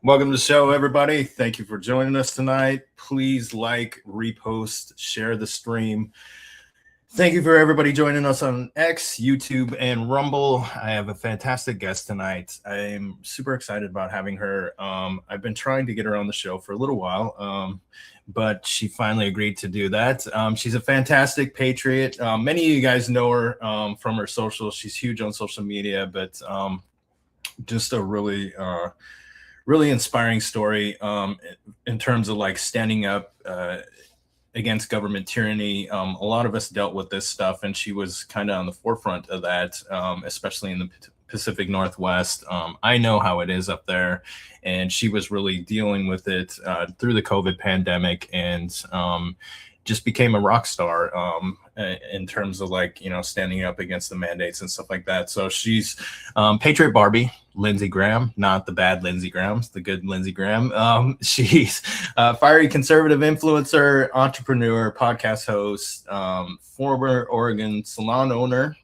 Welcome to the show, everybody. Thank you for joining us tonight. Please like, repost, share the stream. Thank you for everybody joining us on X, YouTube, and Rumble. I have a fantastic guest tonight. I am super excited about having her. I've been trying to get her on the show for a little while, but she finally agreed to do that. She's a fantastic patriot. Many of you guys know her from her socials. She's huge on social media, but just a really inspiring story in terms of like standing up against government tyranny. A lot of us dealt with this stuff, and she was kind of on the forefront of that, especially in the Pacific Northwest. I know how it is up there, and she was really dealing with it through the COVID pandemic, and just became a rock star in terms of like, you know, standing up against the mandates and stuff like that. So she's Patriot Barbie, Lindsey Graham, not the bad Lindsey Graham, the good Lindsey Graham. She's a fiery conservative influencer, entrepreneur, podcast host, former Oregon salon owner,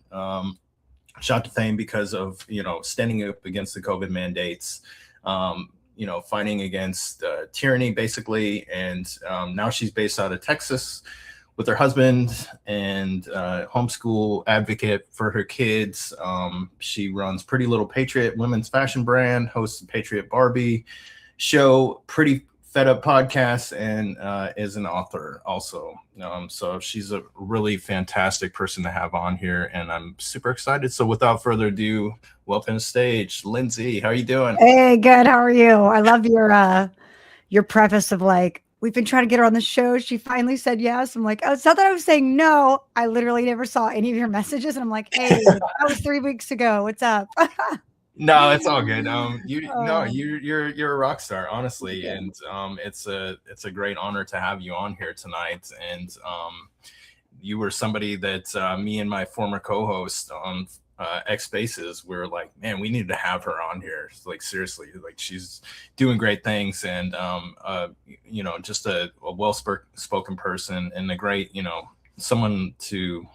shot to fame because of, you know, standing up against the COVID mandates, you know, fighting against tyranny, basically. And now she's based out of Texas with her husband, and homeschool advocate for her kids. She runs Pretty Little Patriot women's fashion brand, hosts the Patriot Barbie show, Pretty Fed Up podcast, and is an author also. So she's a really fantastic person to have on here, and I'm super excited. So without further ado, welcome to the stage, Lindsey. How are you doing? Hey, good. How are you? I love your preface of like, we've been trying to get her on the show. She finally said yes. I'm like, oh, it's not that I was saying no. I literally never saw any of your messages, and I'm like, hey, that was 3 weeks ago. What's up? No, it's all good. You're a rock star, honestly, and it's a great honor to have you on here tonight. And you were somebody that me and my former co-host on X Spaces were like, man, we need to have her on here. Like, seriously, like, she's doing great things, and you know, just a well-spoken person, and a great, you know, someone to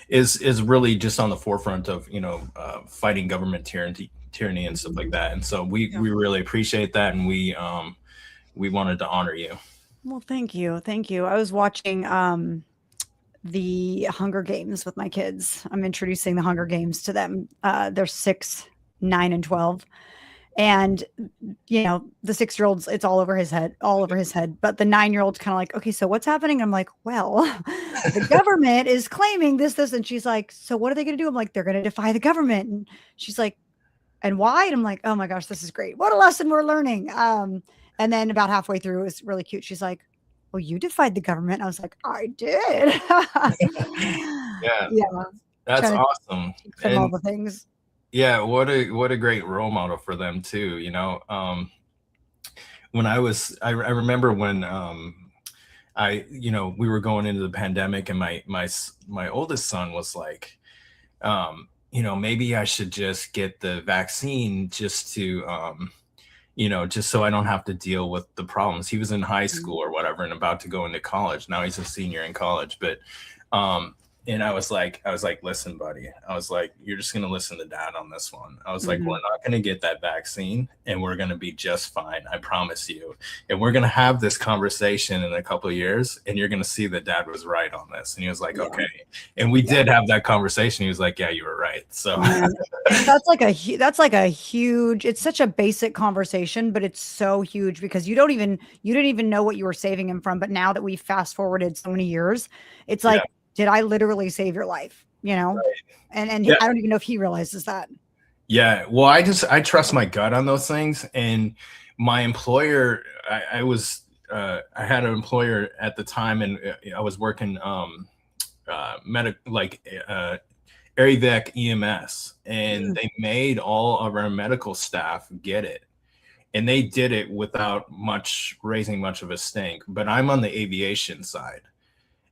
is really just on the forefront of, you know, fighting government tyranny and stuff like that. And so we really appreciate that, and we wanted to honor you. Well, thank you. I was watching the Hunger Games with my kids. I'm introducing the Hunger Games to them. They're 6, 9, and 12. And, you know, the 6-year-old's, it's all over his head. But the 9-year-old's kind of like, okay, so what's happening? I'm like, well, the government is claiming this. And she's like, so what are they going to do? I'm like, they're going to defy the government. And she's like, and why? And I'm like, oh my gosh, this is great. What a lesson we're learning. And then about halfway through, it was really cute. She's like, well, you defied the government. I was like, I did. Yeah. Yeah. That's awesome. And all the things. Yeah, what a great role model for them too, you know. When I remember when we were going into the pandemic, and my oldest son was like, maybe I should just get the vaccine just to just so I don't have to deal with the problems. He was in high school or whatever and about to go into college. Now he's a senior in college, but and I was like, listen, buddy, I was like, you're just going to listen to dad on this one. I was like, we're not going to get that vaccine and we're going to be just fine. I promise you. And we're going to have this conversation in a couple of years and you're going to see that dad was right on this. And he was like, okay. And we did have that conversation. He was like, yeah, you were right. So that's like a huge, it's such a basic conversation, but it's so huge because you didn't even know what you were saving him from. But now that we fast forwarded so many years, it's like, did I literally save your life? You know? Right. And I don't even know if he realizes that. Yeah. Well, I trust my gut on those things. And my employer, I had an employer at the time and I was working AirEvac EMS, and they made all of our medical staff get it. And they did it without raising much of a stink. But I'm on the aviation side.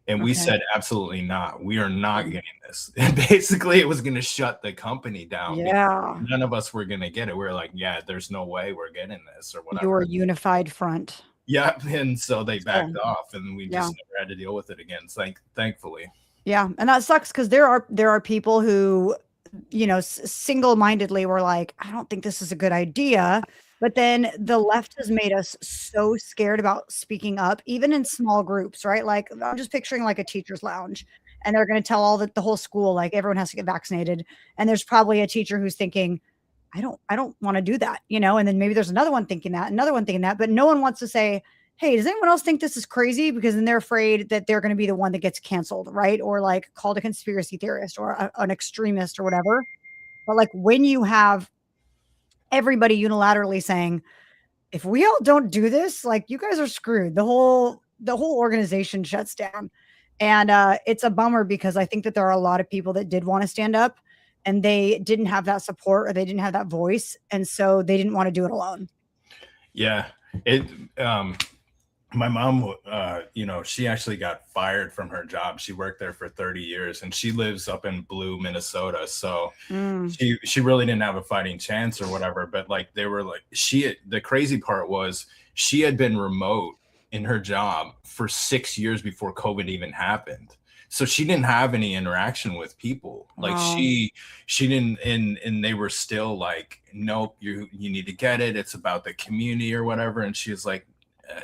And we said, absolutely not. We are not getting this. And basically, it was going to shut the company down. Yeah. None of us were going to get it. We were like, yeah, there's no way we're getting this or whatever. Your unified front. Yeah. And so they backed off and we just never had to deal with it again. Thankfully. Yeah. And that sucks because there are people who, single-mindedly were like, I don't think this is a good idea. But then the left has made us so scared about speaking up, even in small groups, right? Like I'm just picturing like a teacher's lounge and they're going to tell the whole school, like everyone has to get vaccinated. And there's probably a teacher who's thinking, I don't want to do that, And then maybe there's another one thinking that, but no one wants to say, hey, does anyone else think this is crazy? Because then they're afraid that they're going to be the one that gets canceled, right? Or like called a conspiracy theorist or an extremist or whatever. But like when you have everybody unilaterally saying, if we all don't do this, like you guys are screwed. The whole organization shuts down. And it's a bummer because I think that there are a lot of people that did want to stand up and they didn't have that support or they didn't have that voice. And so they didn't want to do it alone. Yeah. My mom, she actually got fired from her job. She worked there for 30 years and she lives up in Blue, Minnesota. So she really didn't have a fighting chance or whatever. But like they were like, the crazy part was she had been remote in her job for 6 years before COVID even happened. So she didn't have any interaction with people. Like she didn't, and they were still like, nope, you need to get it. It's about the community or whatever. And she was like,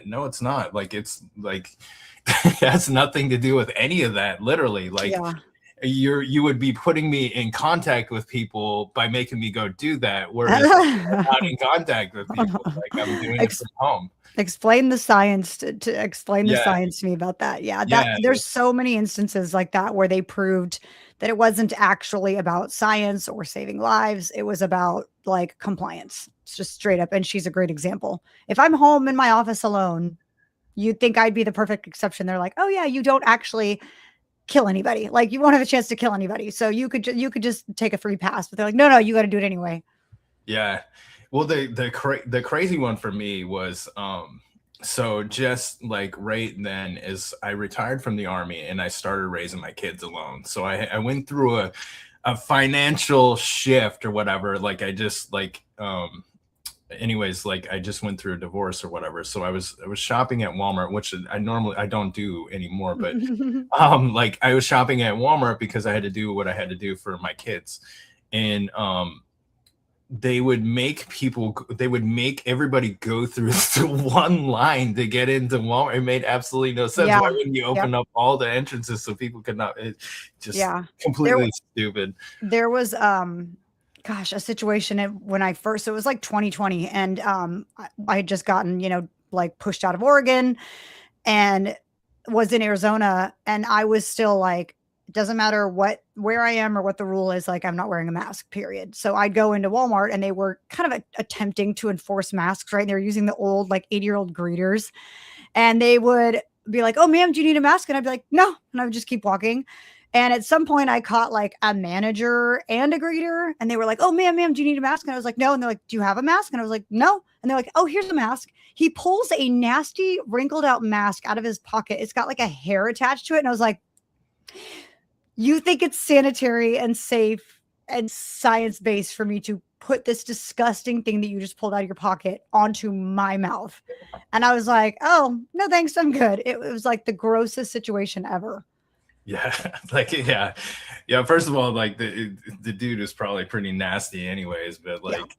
no, it's not. Like, it's like, it has nothing to do with any of that. Literally, like you would be putting me in contact with people by making me go do that. Whereas I'm not in contact with people. Like I'm doing it from home. Explain the science to explain the science to me about that. There's so many instances like that where they proved that it wasn't actually about science or saving lives. It was about like compliance. It's just straight up. And she's a great example. If I'm home in my office alone, you'd think I'd be the perfect exception. They're like, oh yeah, you don't actually kill anybody. Like you won't have a chance to kill anybody. So you could just take a free pass, but they're like, no, you got to do it anyway. Yeah. Well, the crazy one for me was, so just like right then is I retired from the Army and I started raising my kids alone. So I went through a financial shift or whatever. Like I just like, anyways, like I just went through a divorce or whatever. So I was shopping at Walmart, which I don't do anymore, but like I was shopping at Walmart because I had to do what I had to do for my kids. And they would make everybody go through the one line to get into Walmart. It made absolutely no sense. Yeah. Why wouldn't you open up all the entrances so people could not? It just completely stupid. There was gosh, a situation when I first, it was like 2020, and I had just gotten, like pushed out of Oregon and was in Arizona, and I was still like, it doesn't matter where I am or what the rule is, like I'm not wearing a mask, period. So I'd go into Walmart and they were kind of attempting to enforce masks, right? And they're using the old like 80-year-old greeters, and they would be like, "Oh, ma'am, do you need a mask?" And I'd be like, "No," and I would just keep walking. And at some point I caught like a manager and a greeter, and they were like, "Oh, ma'am, do you need a mask?" And I was like, "No." And they're like, "Do you have a mask?" And I was like, "No." And they're like, "Oh, here's a mask." He pulls a nasty wrinkled out mask out of his pocket. It's got like a hair attached to it. And I was like, "You think it's sanitary and safe and science-based for me to put this disgusting thing that you just pulled out of your pocket onto my mouth?" And I was like, "Oh, no, thanks. I'm good." It was like the grossest situation ever. Yeah, like yeah. First of all, like the dude is probably pretty nasty, anyways. But like,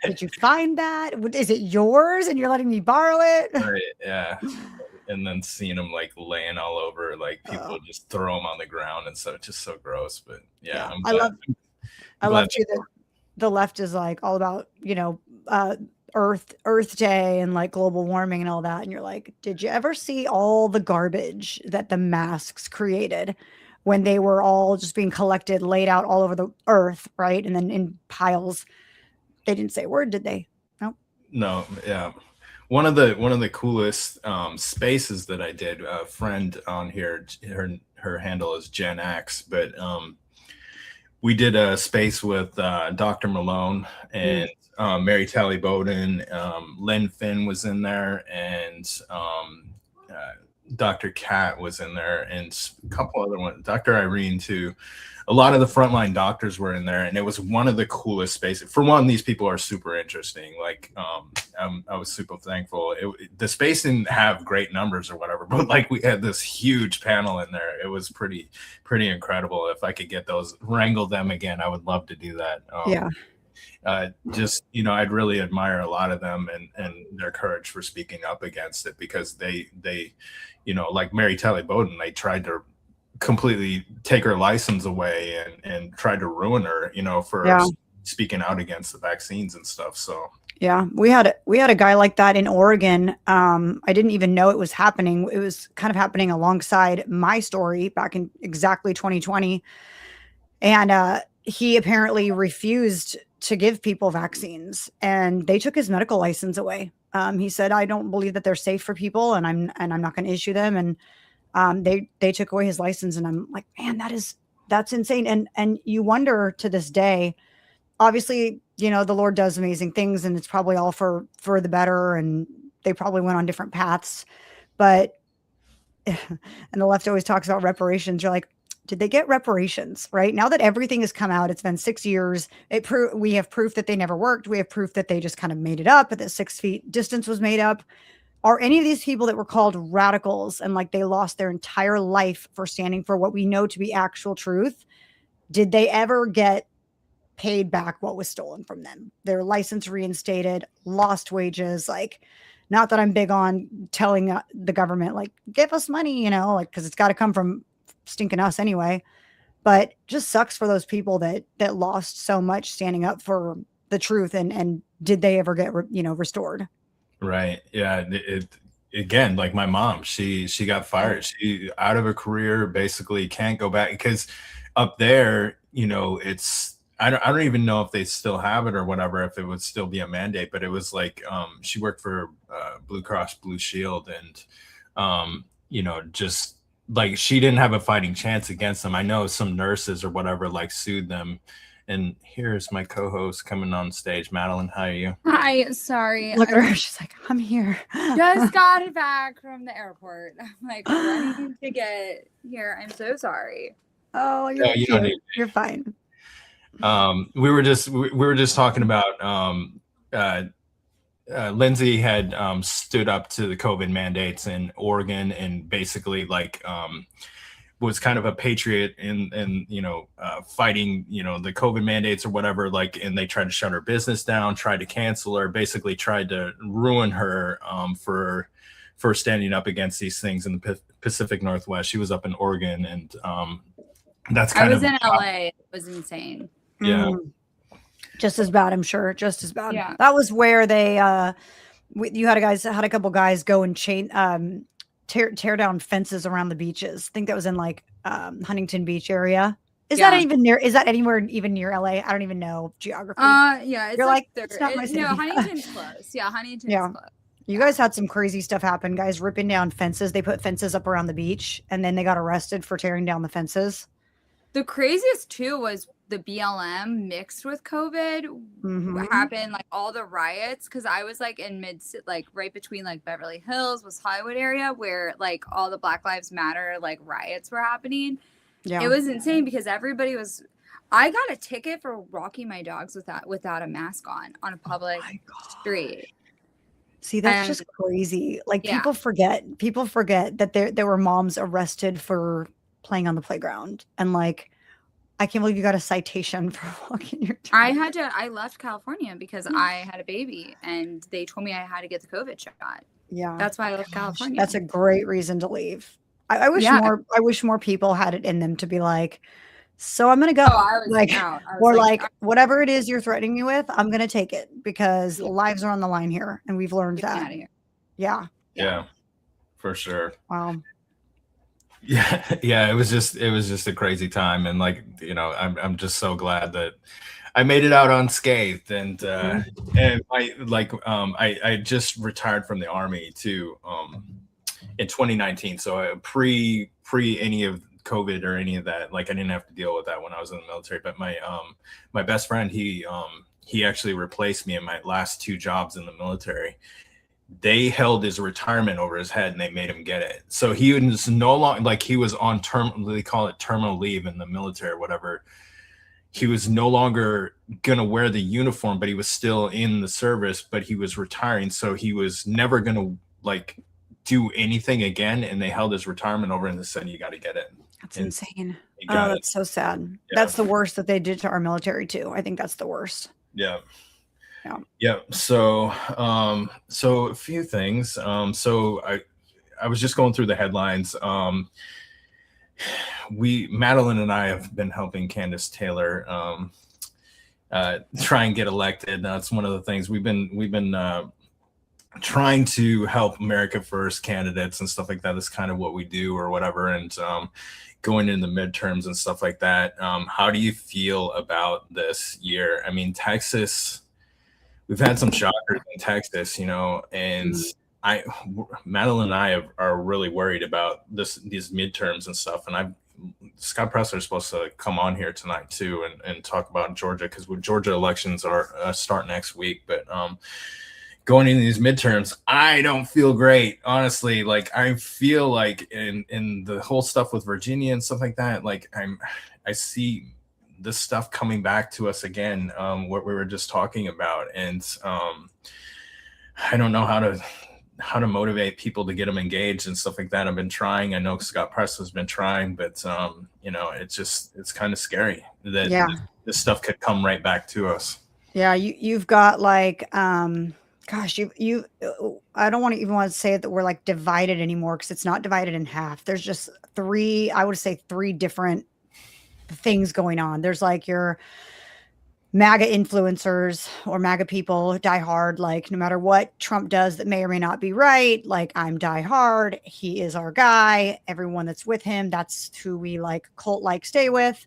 did you find that? Is it yours? And you're letting me borrow it? Right, yeah. And then seeing him like laying all over, like people just throw him on the ground and stuff. Just so gross. But yeah, I love too that the left is like all about Earth Day and like global warming and all that. And you're like, did you ever see all the garbage that the masks created when they were all just being collected, laid out all over the earth, right? And then in piles. They didn't say a word, did they? No, yeah. One of the coolest spaces that I did, a friend on here, her handle is Gen X, but we did a space with Dr. Malone and Mary Talley Bowden, Lynn Finn was in there, and Dr. Kat was in there, and a couple other ones, Dr. Irene too. A lot of the frontline doctors were in there, and it was one of the coolest spaces. For one, these people are super interesting. Like, I was super thankful. The space didn't have great numbers or whatever, but like we had this huge panel in there. It was pretty incredible. If I could get those, wrangle them again, I would love to do that. I'd really admire a lot of them and their courage for speaking up against it, because they like Mary Talley Bowden, they tried to completely take her license away and tried to ruin her, for speaking out against the vaccines and stuff. So yeah, we had a guy like that in Oregon. I didn't even know it was happening. It was kind of happening alongside my story back in exactly 2020. And he apparently refused to give people vaccines, and they took his medical license away. He said, "I don't believe that they're safe for people, and I'm not going to issue them." And they took away his license, and I'm like, man, that's insane. And you wonder to this day, obviously, the Lord does amazing things, and it's probably all for the better, and they probably went on different paths. But and the left always talks about reparations. You're like, did they get reparations? Right now that everything has come out, it's been 6 years. We have proof that they never worked. We have proof that they just kind of made it up, that 6 feet distance was made up. Are any of these people that were called radicals and like they lost their entire life for standing for what we know to be actual truth, did they ever get paid back what was stolen from them? Their license reinstated, lost wages? Like, not that I'm big on telling the government, like, give us money, like, because it's got to come from stinking us anyway. But just sucks for those people that lost so much standing up for the truth. And did they ever get, restored? Right. Yeah. Again, like my mom, she got fired. She out of a career, basically can't go back, because up there, it's, I don't even know if they still have it or whatever, if it would still be a mandate, but it was like, she worked for Blue Cross Blue Shield, and, just like she didn't have a fighting chance against them. I know some nurses or whatever like sued them. And here's my co-host coming on stage. Madeline, how are you? Hi, sorry. Look at her. She's like, I'm here. Just got back from the airport. I'm like running to get here. I'm so sorry. Oh, you're fine. We were just talking about Lindsay had stood up to the COVID mandates in Oregon, and basically like was kind of a patriot in fighting the COVID mandates or whatever, like, and they tried to shut her business down, tried to cancel her, basically tried to ruin her for standing up against these things in the Pacific Northwest. She was up in Oregon, and that's kind of. I was in LA. It was insane. Yeah. Just as bad, I'm sure. Just as bad. Yeah. That was where they you had a couple guys go and tear down fences around the beaches. I think that was in like Huntington Beach area. Is that even near? Is that anywhere even near LA? I don't even know geography. Yeah, You're like it's not my city. No, Huntington's close. Yeah, Huntington's close. You guys had some crazy stuff happen. Guys ripping down fences. They put fences up around the beach, and then they got arrested for tearing down the fences. The craziest too was the BLM mixed with COVID happened, like all the riots, because I was like in right between like Beverly Hills, West Hollywood area, where like all the Black Lives Matter like riots were happening. Yeah, it was insane because everybody was. I got a ticket for walking my dogs without a mask on a public street. See, that's just crazy. Like people forget that there were moms arrested for playing on the playground, and like. I can't believe you got a citation for walking your dog. I left California because I had a baby and they told me I had to get the COVID shot. Yeah. That's why I left California. That's a great reason to leave. I wish more people had it in them to be like, so I'm going to go. Whatever it is you're threatening me with, I'm going to take it because lives are on the line here. And we've learned that. Yeah. Yeah, for sure. Wow. Yeah, it was just a crazy time, and like I'm just so glad that I made it out unscathed, and I just retired from the Army too in 2019, so pre any of COVID or any of that, like I didn't have to deal with that when I was in the military. But my best friend, he actually replaced me in my last 2 jobs in the military. They held his retirement over his head and they made him get it. So he was no longer, like he was on they call it terminal leave in the military or whatever. He was no longer going to wear the uniform, but he was still in the service, but he was retiring. So he was never going to like do anything again. And they held his retirement over and they said, you got to get it. That's insane. Oh, that's so sad. Yeah. That's the worst that they did to our military too. I think that's the worst. Yeah. Yeah. So a few things. So I was just going through the headlines. Madeline and I have been helping Candace Taylor try and get elected. That's one of the things we've been trying to help America First candidates and stuff like that. That's kind of what we do or whatever. And going in the midterms and stuff like that. How do you feel about this year? I mean, Texas. We've had some shockers in Texas, and Madeline and I are really worried about these midterms and stuff. And Scott Pressler is supposed to come on here tonight too and talk about Georgia, because Georgia elections are start next week. But going into these midterms, I don't feel great, honestly. Like I feel like in the whole stuff with Virginia and stuff like that, like I see this stuff coming back to us again, what we were just talking about. And I don't know how to motivate people to get them engaged and stuff like that. I've been trying. I know Scott Press has been trying, but it's kind of scary that this stuff could come right back to us. Yeah. You've got like, gosh, I don't even want to say that we're like divided anymore, because it's not divided in half. There's just three different things going on. There's like your MAGA influencers or MAGA people, die hard, like no matter what Trump does that may or may not be right, like I'm die hard, he is our guy, everyone that's with him, that's who we like cult like stay with.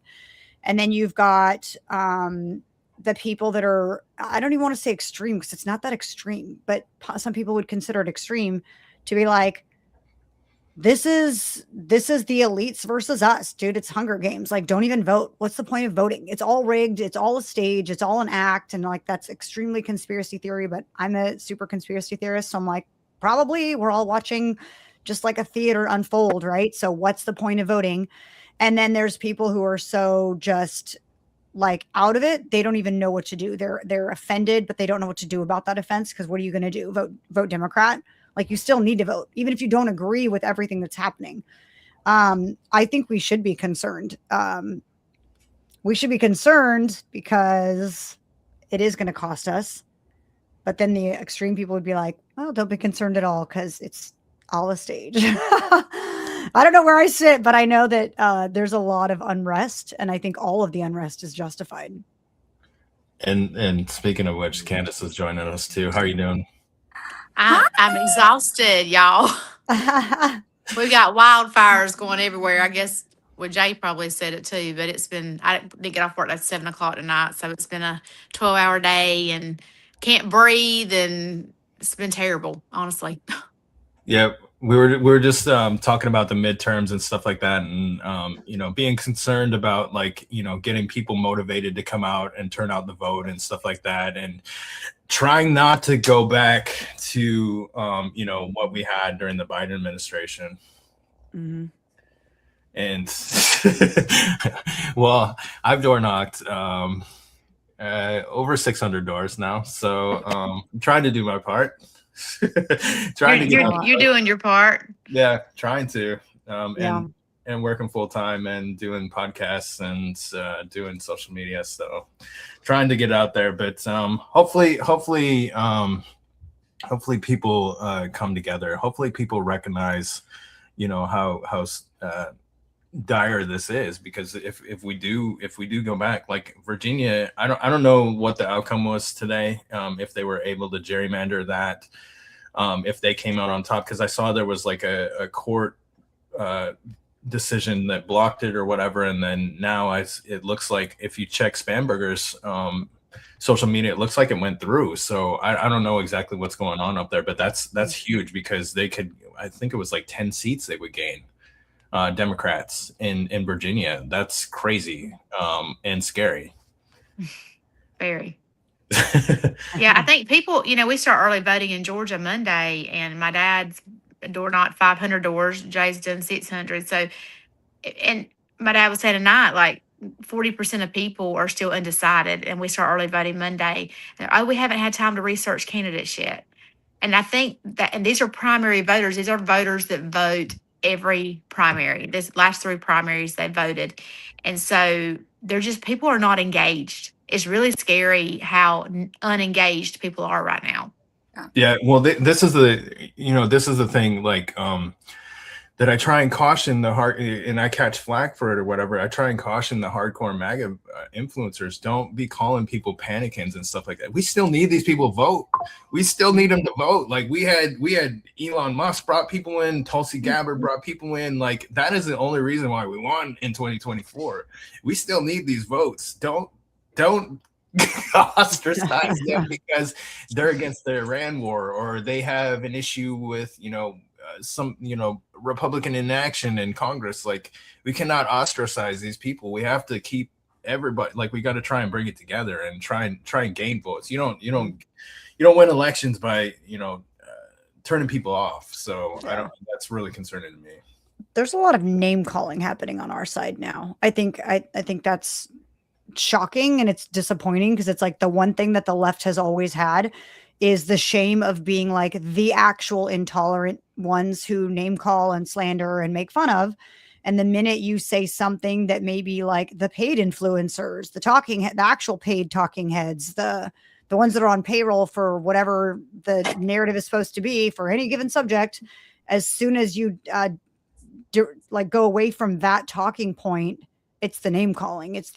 And then you've got the people that are, I don't even want to say extreme because it's not that extreme, but some people would consider it extreme to be like, this is the elites versus us, dude. It's Hunger Games. Like, don't even vote. What's the point of voting? It's all rigged. It's all a stage. It's all an act. And like, that's extremely conspiracy theory, but I'm a super conspiracy theorist. So I'm like, probably we're all watching just like a theater unfold, right? So what's the point of voting? And then there's people who are so just like out of it. They don't even know what to do. They're offended, but they don't know what to do about that offense. Cause what are you going to do? Vote Democrat? Like you still need to vote, even if you don't agree with everything that's happening. I think we should be concerned. We should be concerned because it is going to cost us. But then the extreme people would be like, well, don't be concerned at all because it's all a stage. I don't know where I sit, but I know that there's a lot of unrest, and I think all of the unrest is justified. And speaking of which, Candace is joining us too. How are you doing? I'm exhausted, y'all. We've got wildfires going everywhere. I guess, well, Jay probably said it too, but I didn't get off work at 7:00 tonight. So it's been a 12-hour day and can't breathe. And it's been terrible, honestly. Yeah, we were just talking about the midterms and stuff like that, and being concerned about getting people motivated to come out and turn out the vote and stuff like that, and trying not to go back to what we had during the Biden administration. Mm-hmm. And well, I've door knocked over 600 doors now, so I'm trying to do my part. You're doing your part. Yeah, trying to and working full time and doing podcasts and doing social media, so trying to get out there. But hopefully people come together. Hopefully people recognize how dire this is, because if we do go back, like Virginia, I don't know what the outcome was today, if they were able to gerrymander that, if they came out on top, because I saw there was like a court decision that blocked it or whatever, and then now it looks like if you check Spamberger's social media, it looks like it went through. So I don't know exactly what's going on up there, but that's huge, because they could, I think it was like 10 seats they would gain, Democrats in Virginia. That's crazy and scary. Very. Yeah, I think people, we start early voting in Georgia Monday, and my dad's door knocked 500 doors. Jay's done 600. So, and my dad was saying tonight, like 40% of people are still undecided, and we start early voting Monday. And, we haven't had time to research candidates yet. And I think that, and these are primary voters. These are voters that vote every primary. This last 3 primaries they voted. And so people are not engaged. It's really scary how unengaged people are right now. Yeah, well, this is the thing, like that I try and caution and I catch flack for it or whatever. I try and caution the hardcore MAGA influencers, don't be calling people panicans and stuff like that. We still need these people to vote. We still need them to vote. Like we had Elon Musk brought people in, Tulsi Gabbard brought people in. Like that is the only reason why we won in 2024. We still need these votes. Don't ostracize them because they're against the Iran war, or they have an issue with some Republican inaction in Congress. Like we cannot ostracize these people. We have to keep everybody, like we got to try and bring it together and try and gain votes. You don't win elections by turning people off. So that's really concerning to me. There's a lot of name calling happening on our side now. I think that's shocking, and it's disappointing, because it's like the one thing that the left has always had is the shame of being like the actual intolerant ones who name call and slander and make fun of. And the minute you say something that may be like the paid influencers, the actual paid talking heads, the ones that are on payroll for whatever the narrative is supposed to be for any given subject, as soon as you go away from that talking point, it's the name calling. It's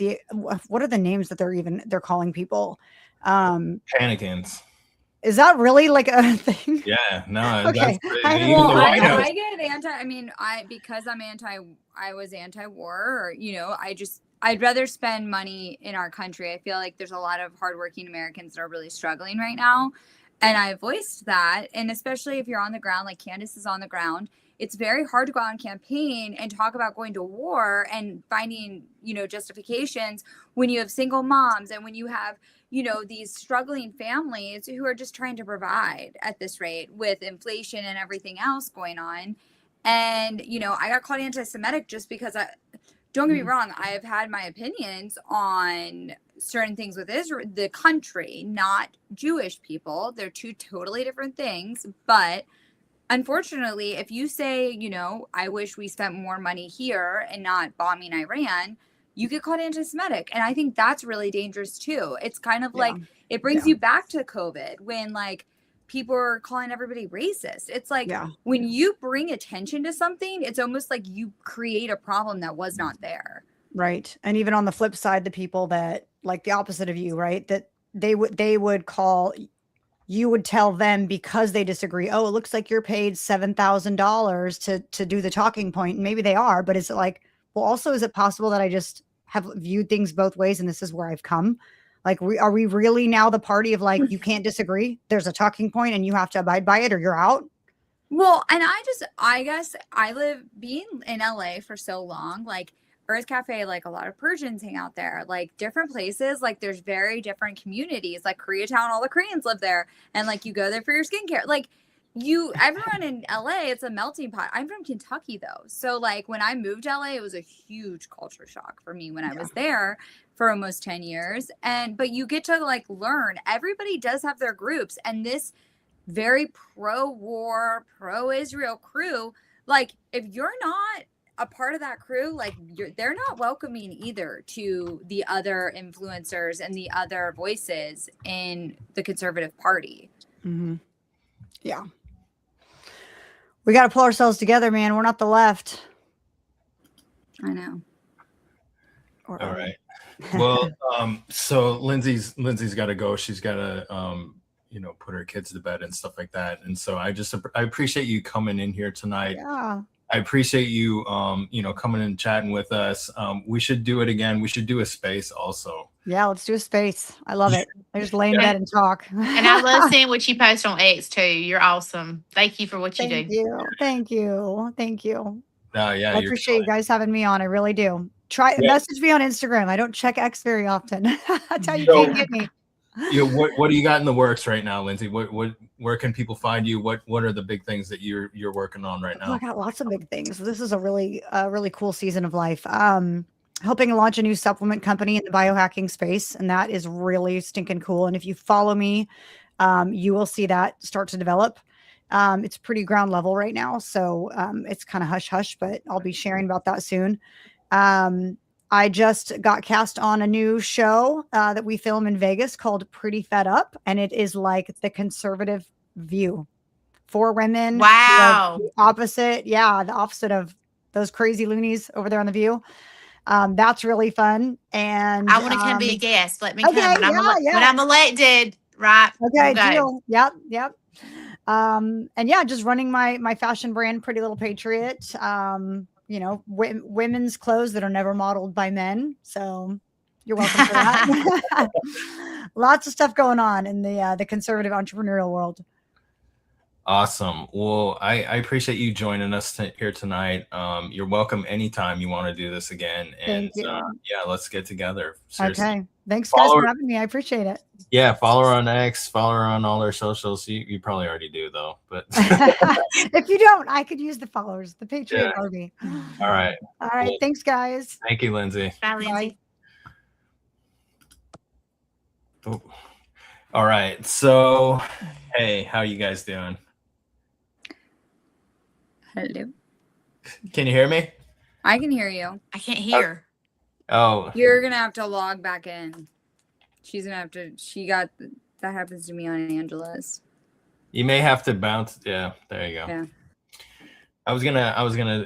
what are the names that they're calling people? Panicans. Is that really like a thing? Yeah, no. Okay. I get because I was anti-war, I'd rather spend money in our country. I feel like there's a lot of hardworking Americans that are really struggling right now. And I voiced that. And especially if you're on the ground, like Candace is on the ground, it's very hard to go out and campaign and talk about going to war and finding, justifications when you have single moms and when you have, these struggling families who are just trying to provide at this rate with inflation and everything else going on. And, I got called anti-Semitic just because don't get me wrong, I have had my opinions on certain things with Israel, the country, not Jewish people. They're two totally different things, but unfortunately, if you say, you know, I wish we spent more money here and not bombing Iran, you get called anti-Semitic. And I think that's really dangerous too. It's kind of like, it brings you back to COVID when like people are calling everybody racist. It's like when you bring attention to something, it's almost like you create a problem that was not there. Right. And even on the flip side, the people that like the opposite of you, right, that they would call, you would tell them because they disagree, oh, it looks like you're paid $7,000 to do the talking point. And maybe they are, but is it like, well, also, is it possible that I just have viewed things both ways and this is where I've come? Like, are we really now the party of like, you can't disagree? There's a talking point and you have to abide by it or you're out? Well, and I guess being in LA for so long, like Earth Cafe, like a lot of Persians hang out there, like different places, like there's very different communities, like Koreatown, all the Koreans live there. And like you go there for your skincare. Like everyone in LA, it's a melting pot. I'm from Kentucky though. So like when I moved to LA, it was a huge culture shock for me when I was there for almost 10 years. But you get to like learn, everybody does have their groups, and this very pro-war, pro-Israel crew, like if you're not a part of that crew, like they're not welcoming either to the other influencers and the other voices in the conservative party. Mm-hmm. Yeah. We got to pull ourselves together, man. We're not the left. I know. All right. Well, so Lindsay's got to go. She's got to, put her kids to bed and stuff like that. And so I appreciate you coming in here tonight. Yeah. I appreciate you, coming and chatting with us. We should do it again. We should do a space also. Yeah, let's do a space. I love it. I just lay in bed and talk. And I love seeing what you post on X too. You're awesome. Thank you for what you do. Thank you. Yeah, I appreciate you guys having me on. I really do. Message me on Instagram. I don't check X very often. That's how you can't get me. What do you got in the works right now, Lindsay? Where can people find you? What are the big things that you're working on right now? Oh, I got lots of big things. This is a really cool season of life. Helping to launch a new supplement company in the biohacking space, and that is really stinking cool. And if you follow me, you will see that start to develop. It's pretty ground level right now, so it's kind of hush hush, but I'll be sharing about that soon. I just got cast on a new show that we film in Vegas called Pretty Fed Up, and it is like the conservative view for women. Wow. The opposite of those crazy loonies over there on The View. That's really fun. And I want to come be a guest. Let me come when I'm elected. Right. Okay. Deal. Yep. And just running my fashion brand, Pretty Little Patriot. Women's clothes that are never modeled by men. So you're welcome for that. Lots of stuff going on in the conservative entrepreneurial world. Awesome. Well, I appreciate you joining us here tonight. You're welcome anytime you want to do this again. And let's get together. Seriously. Okay. Thanks guys for having me. I appreciate it. Yeah. Follow her on X, follow her on all their socials. You probably already do though, but if you don't, I could use the followers, the Patriot Barbie. All right. Well, thanks guys. Thank you, Lindsay. Bye, Lindsay. Oh. All right. So, hey, how you guys doing? Hello. Can you hear me? I can hear you. I can't hear. Oh. You're going to have to log back in. She's going to have to, that happens to me on Angela's. You may have to bounce. Yeah, there you go. Yeah. I was gonna.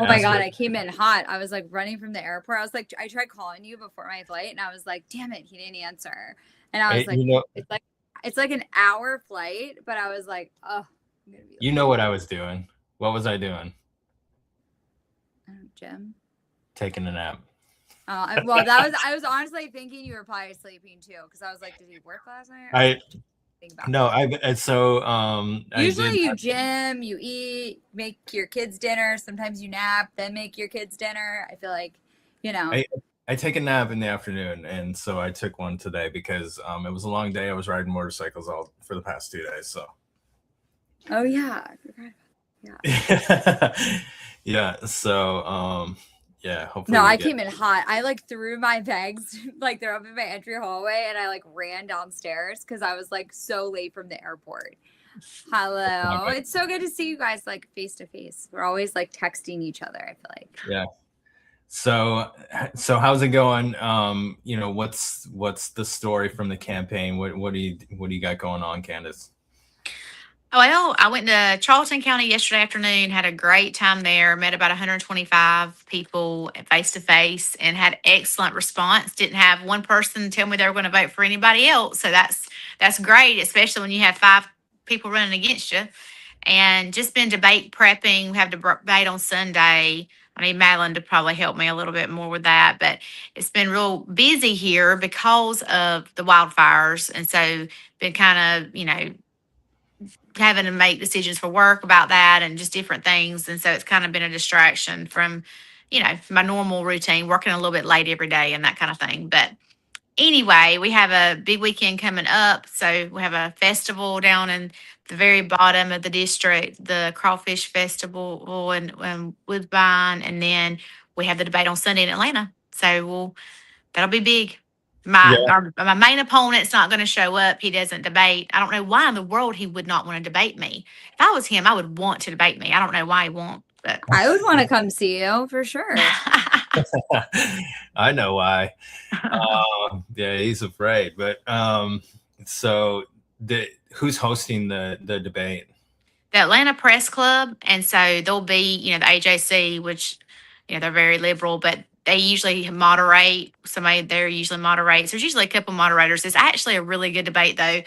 Oh my God, I came in hot. I was like running from the airport. I was like, I tried calling you before my flight and I was like, damn it, he didn't answer. And I was like, it's like an hour flight, but I was like, oh, I'm gonna be what I was doing. What was I doing? Jim. Taking a nap. I was honestly thinking you were probably sleeping too, because I was like, did he work last night? Usually you gym, you eat, make your kids dinner. Sometimes you nap, then make your kids dinner. I feel like, I take a nap in the afternoon, and so I took one today because it was a long day. I was riding motorcycles for the past 2 days. So. Oh yeah. Yeah. Yeah. So hopefully. No, I came in hot. I like threw my bags, like they're up in my entry hallway, and I like ran downstairs because I was like so late from the airport. Hello. It's so good to see you guys like face to face. We're always like texting each other, I feel like. Yeah. So how's it going? What's the story from the campaign? What do you got going on, Candace? Well, I went to Charleston County yesterday afternoon, had a great time there, met about 125 people face to face and had excellent response. Didn't have one person tell me they were going to vote for anybody else. So that's great, especially when you have 5 people running against you. And just been debate prepping. We have debate on Sunday. I need Madeline to probably help me a little bit more with that, but it's been real busy here because of the wildfires. And so been kind of, having to make decisions for work about that and just different things. And so it's kind of been a distraction from, my normal routine, working a little bit late every day and that kind of thing. But anyway, we have a big weekend coming up. So we have a festival down in the very bottom of the district, the Crawfish Festival in Woodbine. And then we have the debate on Sunday in Atlanta. So that'll be big. My main opponent's not going to show up. He doesn't debate. I don't know why in the world he would not want to debate me. If I was him, I would want to debate me. I don't know why he won't, but I would want to come see you for sure. I know why. Yeah, he's afraid. But so who's hosting the debate? The Atlanta Press Club, and so there'll be the AJC, which they're very liberal, but they usually moderate. Somebody there usually moderates. There's usually a couple moderators. It's actually a really good debate, though.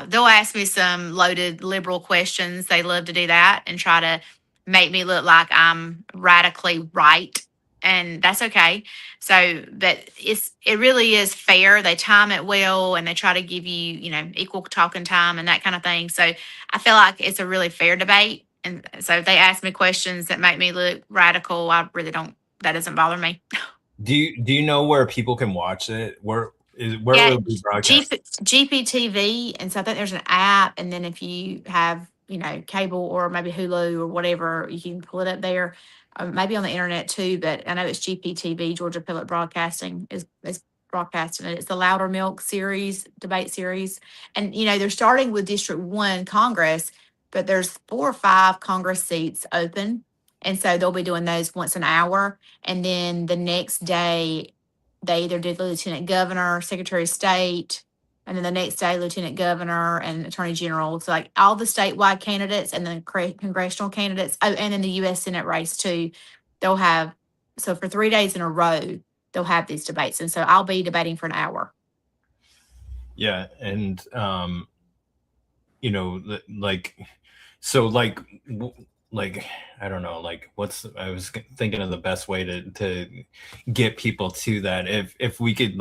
They'll ask me some loaded liberal questions. They love to do that and try to make me look like I'm radically right, and that's okay. So, but it really is fair. They time it well, and they try to give you equal talking time and that kind of thing. So, I feel like it's a really fair debate. And so, if they ask me questions that make me look radical, I really don't. That doesn't bother me. Do you know where people can watch it? Where will it be broadcast? GPTV, and so I think there's an app, and then if you have cable or maybe Hulu or whatever, you can pull it up there. Maybe on the internet too, but I know it's GPTV. Georgia Public Broadcasting is broadcasting it. It's the Louder Milk debate series, and they're starting with District 1 Congress, but there's 4 or 5 Congress seats open. And so they'll be doing those once an hour. And then the next day, they either do the lieutenant governor, secretary of state, and then the next day, lieutenant governor and attorney general. So like all the statewide candidates and the congressional candidates. Oh, and then the U.S. Senate race too. They'll have, so for 3 days in a row, they'll have these debates. And so I'll be debating for an hour. Yeah. And, I don't know, I was thinking of the best way to get people to that. If we could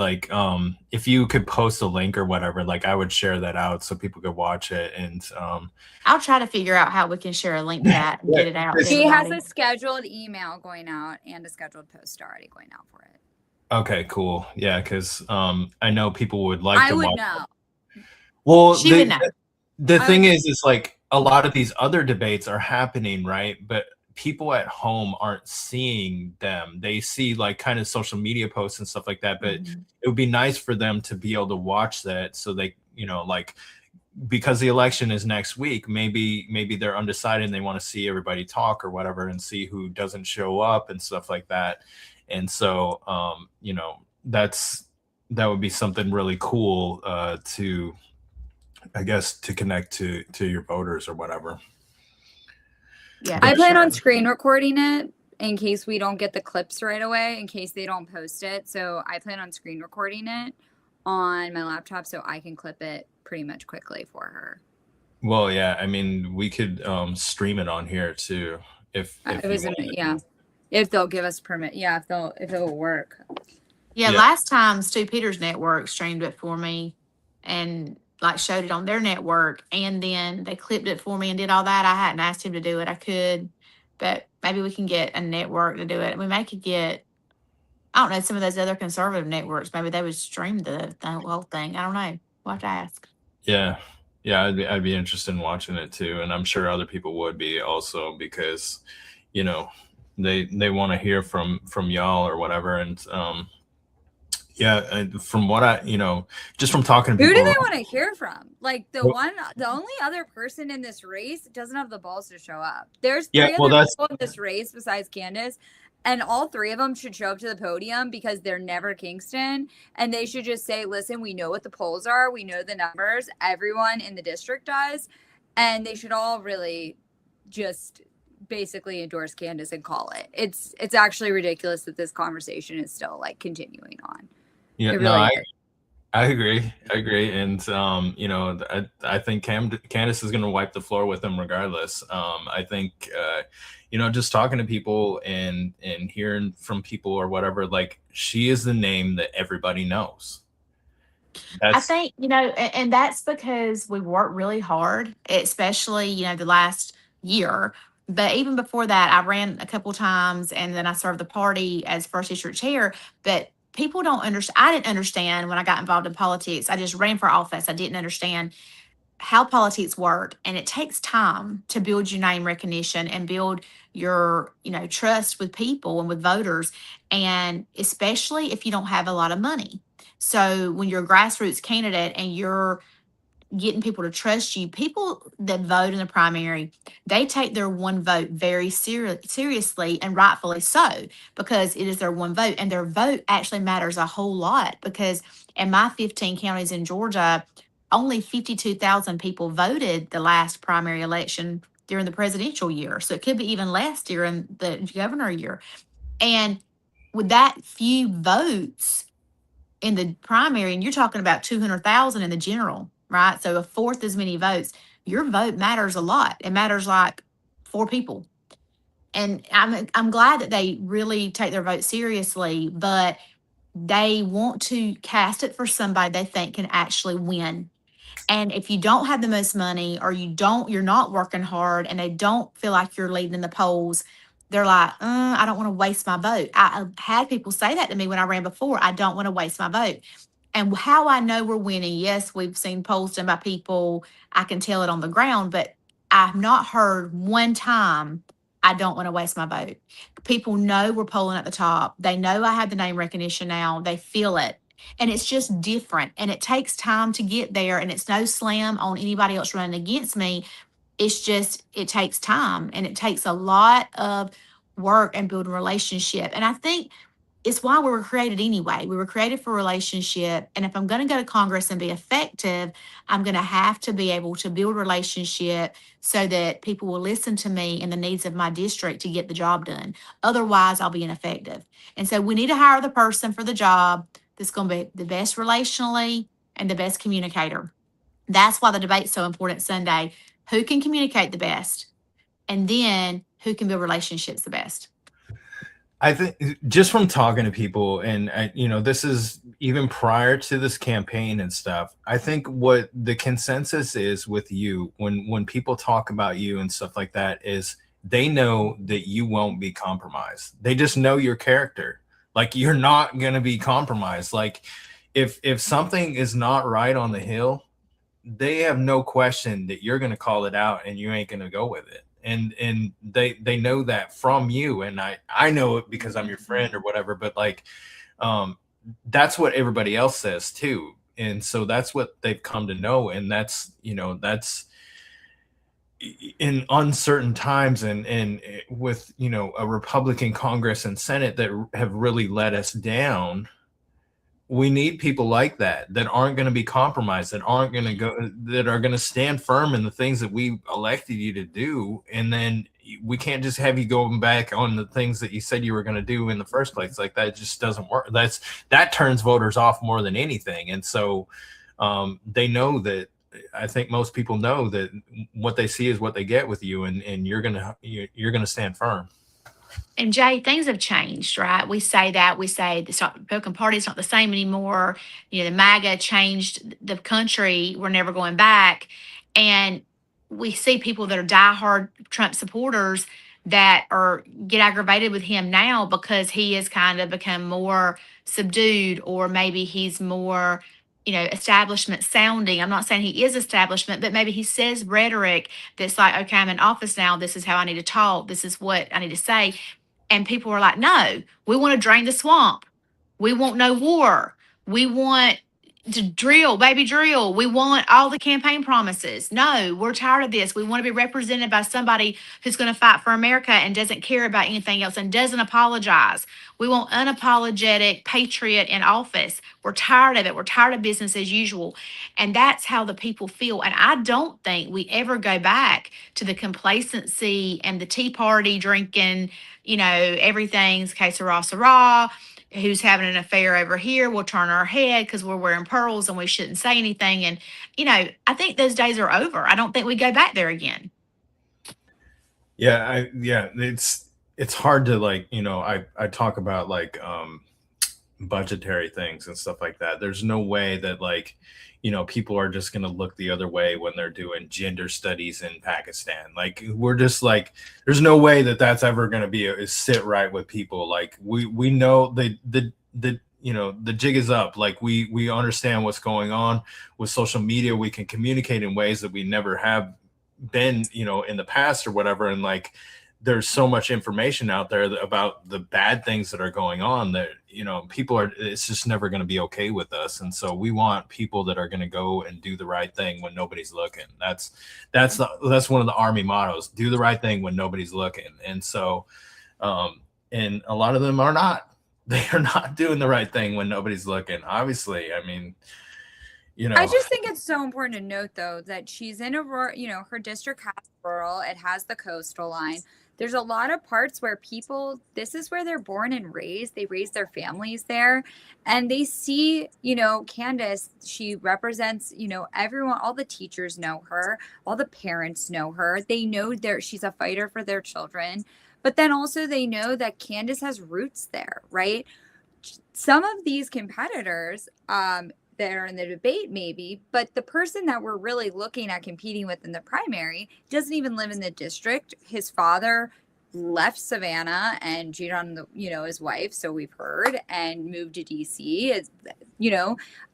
if you could post a link or whatever, I would share that out so people could watch it. And I'll try to figure out how we can share a link to that and get it out. She has a scheduled email going out and a scheduled post already going out for it. Okay, cool. Yeah, because I know people would like to watch. I would know. Well, she would know. The thing is a lot of these other debates are happening, right? But people at home aren't seeing them. They see kind of social media posts and stuff like that. But it would be nice for them to be able to watch that, so they, because the election is next week, maybe they're undecided and they want to see everybody talk or whatever and see who doesn't show up and stuff like that. And so, that would be something really cool to, I guess, to connect to your voters or whatever. Yeah, I plan on screen recording it in case we don't get the clips right away, in case they don't post it. So I plan on screen recording it on my laptop so I can clip it pretty much quickly for her. Well, yeah, I mean, we could stream it on here too if they'll give us permit. Yeah, if it'll work. Yeah, last time Stu Peters Network streamed it for me and showed it on their network, and then they clipped it for me and did all that. I hadn't asked him to do it. I could, but maybe we can get a network to do it. We may could get, I don't know, some of those other conservative networks. Maybe they would stream the whole thing. I don't know. We'll have to ask. Yeah. I'd be interested in watching it too, and I'm sure other people would be also, because they want to hear from y'all or whatever. And Yeah, and from what I, just from talking to Who do people. they want to hear from? Like the only other person in this race doesn't have the balls to show up. There's three other people in this race besides Candace, and all three of them should show up to the podium because they're never Kingston, and they should just say, "Listen, we know what the polls are, we know the numbers. Everyone in the district does," and they should all really just basically endorse Candace and call it. It's actually ridiculous that this conversation is still like continuing on. Yeah, really I agree. And I think Candace is going to wipe the floor with him regardless. I think just talking to people and hearing from people or whatever, like she is the name that everybody knows. I think, and that's because we worked really hard, especially, the last year. But even before that, I ran a couple times and then I served the party as first district chair. But people don't understand. I didn't understand when I got involved in politics. I just ran for office. I didn't understand how politics work. And it takes time to build your name recognition and build your, trust with people and with voters. And especially if you don't have a lot of money. So when you're a grassroots candidate and you're getting people to trust you, people that vote in the primary, they take their one vote very seriously, and rightfully so, because it is their one vote, and their vote actually matters a whole lot. Because in my 15 counties in Georgia, only 52,000 people voted the last primary election during the presidential year. So it could be even less during the governor year. And with that few votes in the primary, and you're talking about 200,000 in the general, right? So a fourth as many votes, your vote matters a lot. It matters like 4 people. And I'm glad that they really take their vote seriously, but they want to cast it for somebody they think can actually win. And if you don't have the most money, or you're not working hard, and they don't feel like you're leading in the polls, they're like, I don't want to waste my vote. I had people say that to me when I ran before. I don't want to waste my vote. And how I know we're winning, yes, we've seen polls done by people. I can tell it on the ground, but I've not heard one time I don't want to waste my vote. People know we're polling at the top. They know I have the name recognition now. They feel it. And it's just different. And it takes time to get there. And it's no slam on anybody else running against me. It's just, it takes time, and it takes a lot of work and building relationship. And I think it's why we were created anyway. We were created for relationship. And if I'm going to go to Congress and be effective, I'm going to have to be able to build relationship so that people will listen to me and the needs of my district to get the job done. Otherwise, I'll be ineffective. And so we need to hire the person for the job that's going to be the best relationally and the best communicator. That's why the debate's so important Sunday. Who can communicate the best? And then who can build relationships the best? I think just from talking to people, and this is even prior to this campaign and stuff, I think what the consensus is with you when people talk about you and stuff like that is they know that you won't be compromised. They just know your character. Like, you're not going to be compromised. Like, if something is not right on the Hill, they have no question that you're going to call it out and you ain't going to go with it. And they know that from you, and I know it because I'm your friend or whatever, but like that's what everybody else says too. And so that's what they've come to know, and that's in uncertain times and with a Republican Congress and Senate that have really let us down. We need people like that aren't going to be compromised, that aren't going to go, that are going to stand firm in the things that we elected you to do. And then we can't just have you going back on the things that you said you were going to do in the first place. Like, that just doesn't work. That turns voters off more than anything. And so they know that. I think most people know that what they see is what they get with you, and you're going to stand firm. And Jay, things have changed, right? We say the Republican Party is not the same anymore. The MAGA changed the country. We're never going back. And we see people that are diehard Trump supporters that get aggravated with him now because he has kind of become more subdued, or maybe he's more, establishment sounding. I'm not saying he is establishment, but maybe he says rhetoric that's like, okay, I'm in office now. This is how I need to talk. This is what I need to say. And people are like, no, we want to drain the swamp. We want no war. We want to drill, baby drill. We want all the campaign promises. No, we're tired of this. We want to be represented by somebody who's going to fight for America and doesn't care about anything else and doesn't apologize. We want unapologetic patriot in office. We're tired of it. We're tired of business as usual. And that's how the people feel. And I don't think we ever go back to the complacency and the Tea Party drinking, everything's que sera, sera. Who's having an affair over here, we'll turn our head because we're wearing pearls and we shouldn't say anything. And, I think those days are over. I don't think we go back there again. Yeah. It's hard to I talk about budgetary things and stuff like that. There's no way that people are just going to look the other way when they're doing gender studies in Pakistan. We're just there's no way that that's ever going to be sit right with people. We know the jig is up. We understand what's going on with social media. We can communicate in ways that we never have been, in the past or whatever. And there's so much information out there about the bad things that are going on that, it's just never going to be okay with us. And so we want people that are going to go and do the right thing when nobody's looking. That's one of the Army mottos: do the right thing when nobody's looking. And so, and a lot of them are not. They are not doing the right thing when nobody's looking. Obviously, I mean, I just think it's so important to note, though, that she's in a rural, her district has rural, it has the coastal line. There's a lot of parts where this is where they're born and raised. They raise their families there, and they see, Candace, she represents, everyone, all the teachers know her, all the parents know her. They know she's a fighter for their children, but then also they know that Candace has roots there, right? Some of these competitors, that are in the debate maybe, but the person that we're really looking at competing with in the primary doesn't even live in the district. His father left Savannah and cheated on his wife, so we've heard, and moved to DC.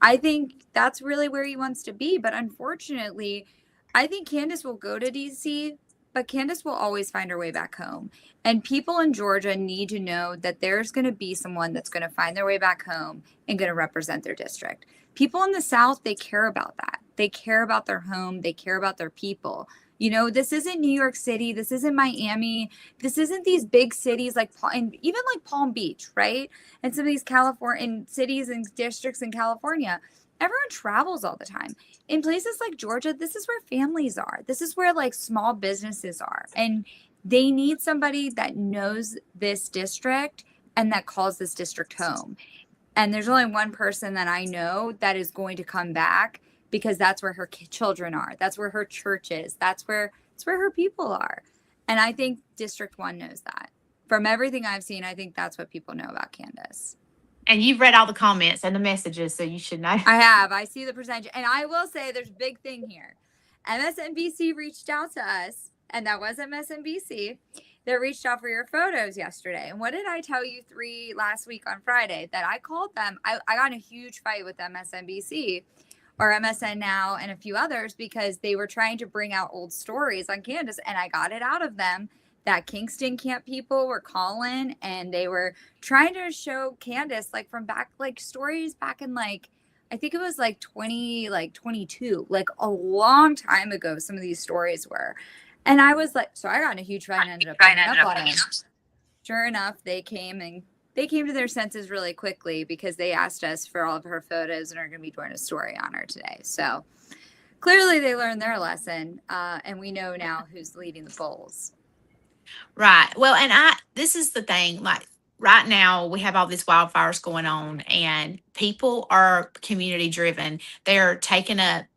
I think that's really where he wants to be, but unfortunately I think Candace will go to DC, but Candace will always find her way back home. And people in Georgia need to know that there's going to be someone that's going to find their way back home and going to represent their district. People in the South, they care about that. They care about their home. They care about their people. This isn't New York City. This isn't Miami. This isn't these big cities and even Palm Beach, right? And some of these California cities and districts in California. Everyone travels all the time. In places like Georgia, this is where families are. This is where small businesses are. And they need somebody that knows this district and that calls this district home. And there's only one person that I know that is going to come back, because that's where her children are. That's where her church is. That's where her people are. And I think District 1 knows that. From everything I've seen, I think that's what people know about Candace. And you've read all the comments and the messages, so you should know. I have. I see the percentage. And I will say there's a big thing here. MSNBC reached out to us, and that was MSNBC. That reached out for your photos yesterday. And what did I tell you last week on Friday? That I called them. I got in a huge fight with MSNBC or MSN Now and a few others because they were trying to bring out old stories on Candace. And I got it out of them that Kingston camp people were calling and they were trying to show Candace from back, stories back in I think it was 2022, a long time ago. Some of these stories were. And I was so I got in a huge fight and ended up putting up on them. Sure enough, they came to their senses really quickly because they asked us for all of her photos and are going to be doing a story on her today. So clearly they learned their lesson, and we know now who's leading the polls. Right. Well, and this is the thing, right now we have all these wildfires going on and people are community driven. They're taking up,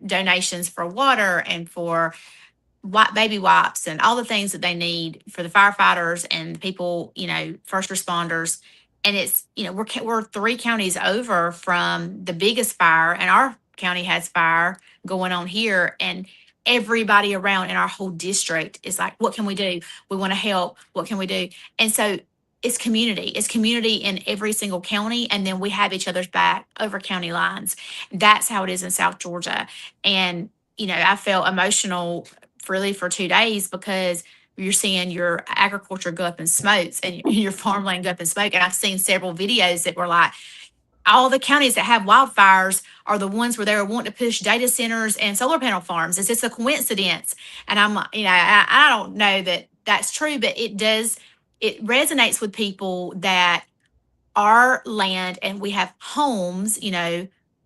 donations for water and for baby wipes and all the things that they need for the firefighters and people, first responders. And it's, we're 3 counties over from the biggest fire, and our county has fire going on here. And everybody around in our whole district is what can we do? We want to help. What can we do? And so it's community. It's community in every single county. And then we have each other's back over county lines. That's how it is in South Georgia. And, I felt emotional really for 2 days because you're seeing your agriculture go up in smokes and your farmland go up in smoke. And I've seen several videos that were all the counties that have wildfires are the ones where they're wanting to push data centers and solar panel farms. Is this a coincidence? And I'm, I don't know that that's true, but it does, it resonates with people that our land and we have homes,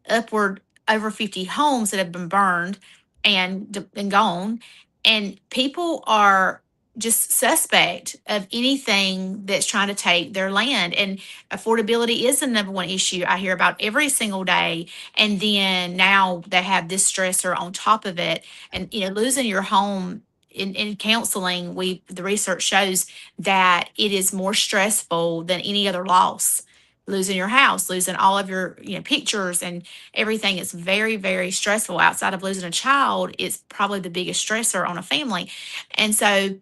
upward over 50 homes that have been burned and gone. And people are just suspect of anything that's trying to take their land. And affordability is the number one issue I hear about every single day. And then now they have this stressor on top of it. And, losing your home in counseling, the research shows that it is more stressful than any other loss. Losing your house, losing all of your pictures and everything is very, very stressful. Outside of losing a child, it's probably the biggest stressor on a family. And so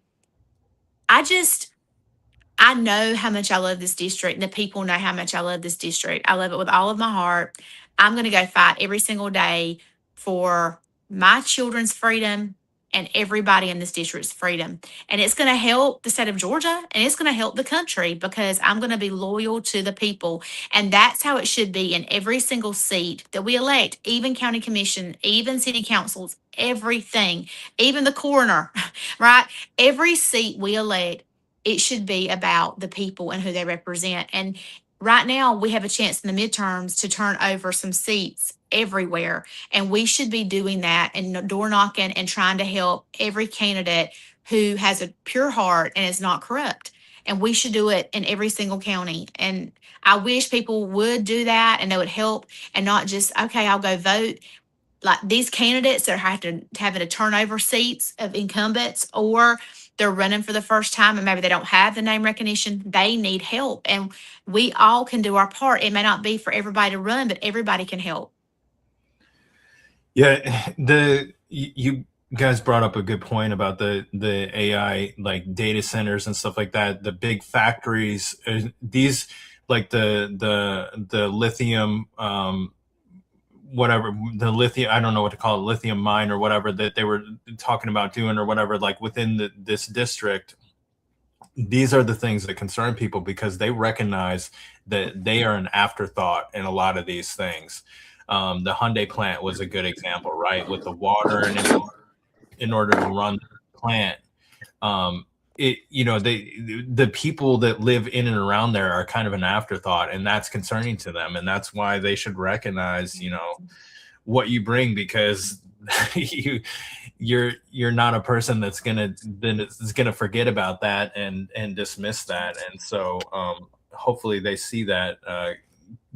I know how much I love this district, and the people know how much I love this district. I love it with all of my heart. I'm going to go fight every single day for my children's freedom and everybody in this district's freedom. And it's going to help the state of Georgia, and it's going to help the country, because I'm going to be loyal to the people. And that's how it should be in every single seat that we elect, even county commission, even city councils, everything, even the coroner, right? Every seat we elect, it should be about the people and who they represent. And right now, we have a chance in the midterms to turn over some seats everywhere. And we should be doing that and door knocking and trying to help every candidate who has a pure heart and is not corrupt. And we should do it in every single county. And I wish people would do that and they would help, and not just, okay, I'll go vote. Like these candidates that are having to turn over seats of incumbents, or they're running for the first time and maybe they don't have the name recognition, they need help. And we all can do our part. It may not be for everybody to run, but everybody can help. Yeah, you guys brought up a good point about the AI, like data centers and stuff like that. The big factories, these like the lithium, whatever, the lithium, I don't know what to call it, lithium mine or whatever that they were talking about doing or whatever, like within this district. These are the things that concern people, because they recognize that they are an afterthought in a lot of these things. The Hyundai plant was a good example, right? With the water and in order to run the plant, the people that live in and around there are kind of an afterthought, and that's concerning to them. And that's why they should recognize, what you bring, because you're not a person that's gonna forget about that and dismiss that. And so hopefully they see that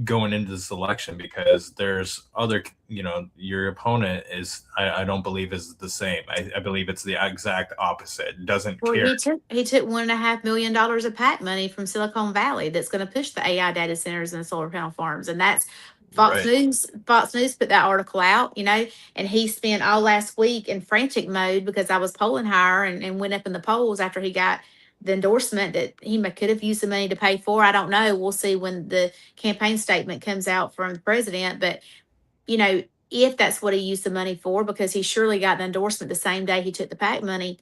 going into this election, because there's other, your opponent is, I don't believe is the same. I believe it's the exact opposite. Doesn't care. He took $1.5 million of PAC money from Silicon Valley that's going to push the AI data centers and solar panel farms. And that's Fox News put that article out, and he spent all last week in frantic mode because I was polling higher and went up in the polls after he got the endorsement that he could have used the money to pay for. I don't know. We'll see when the campaign statement comes out from the president. But, if that's what he used the money for, because he surely got the endorsement the same day he took the PAC money,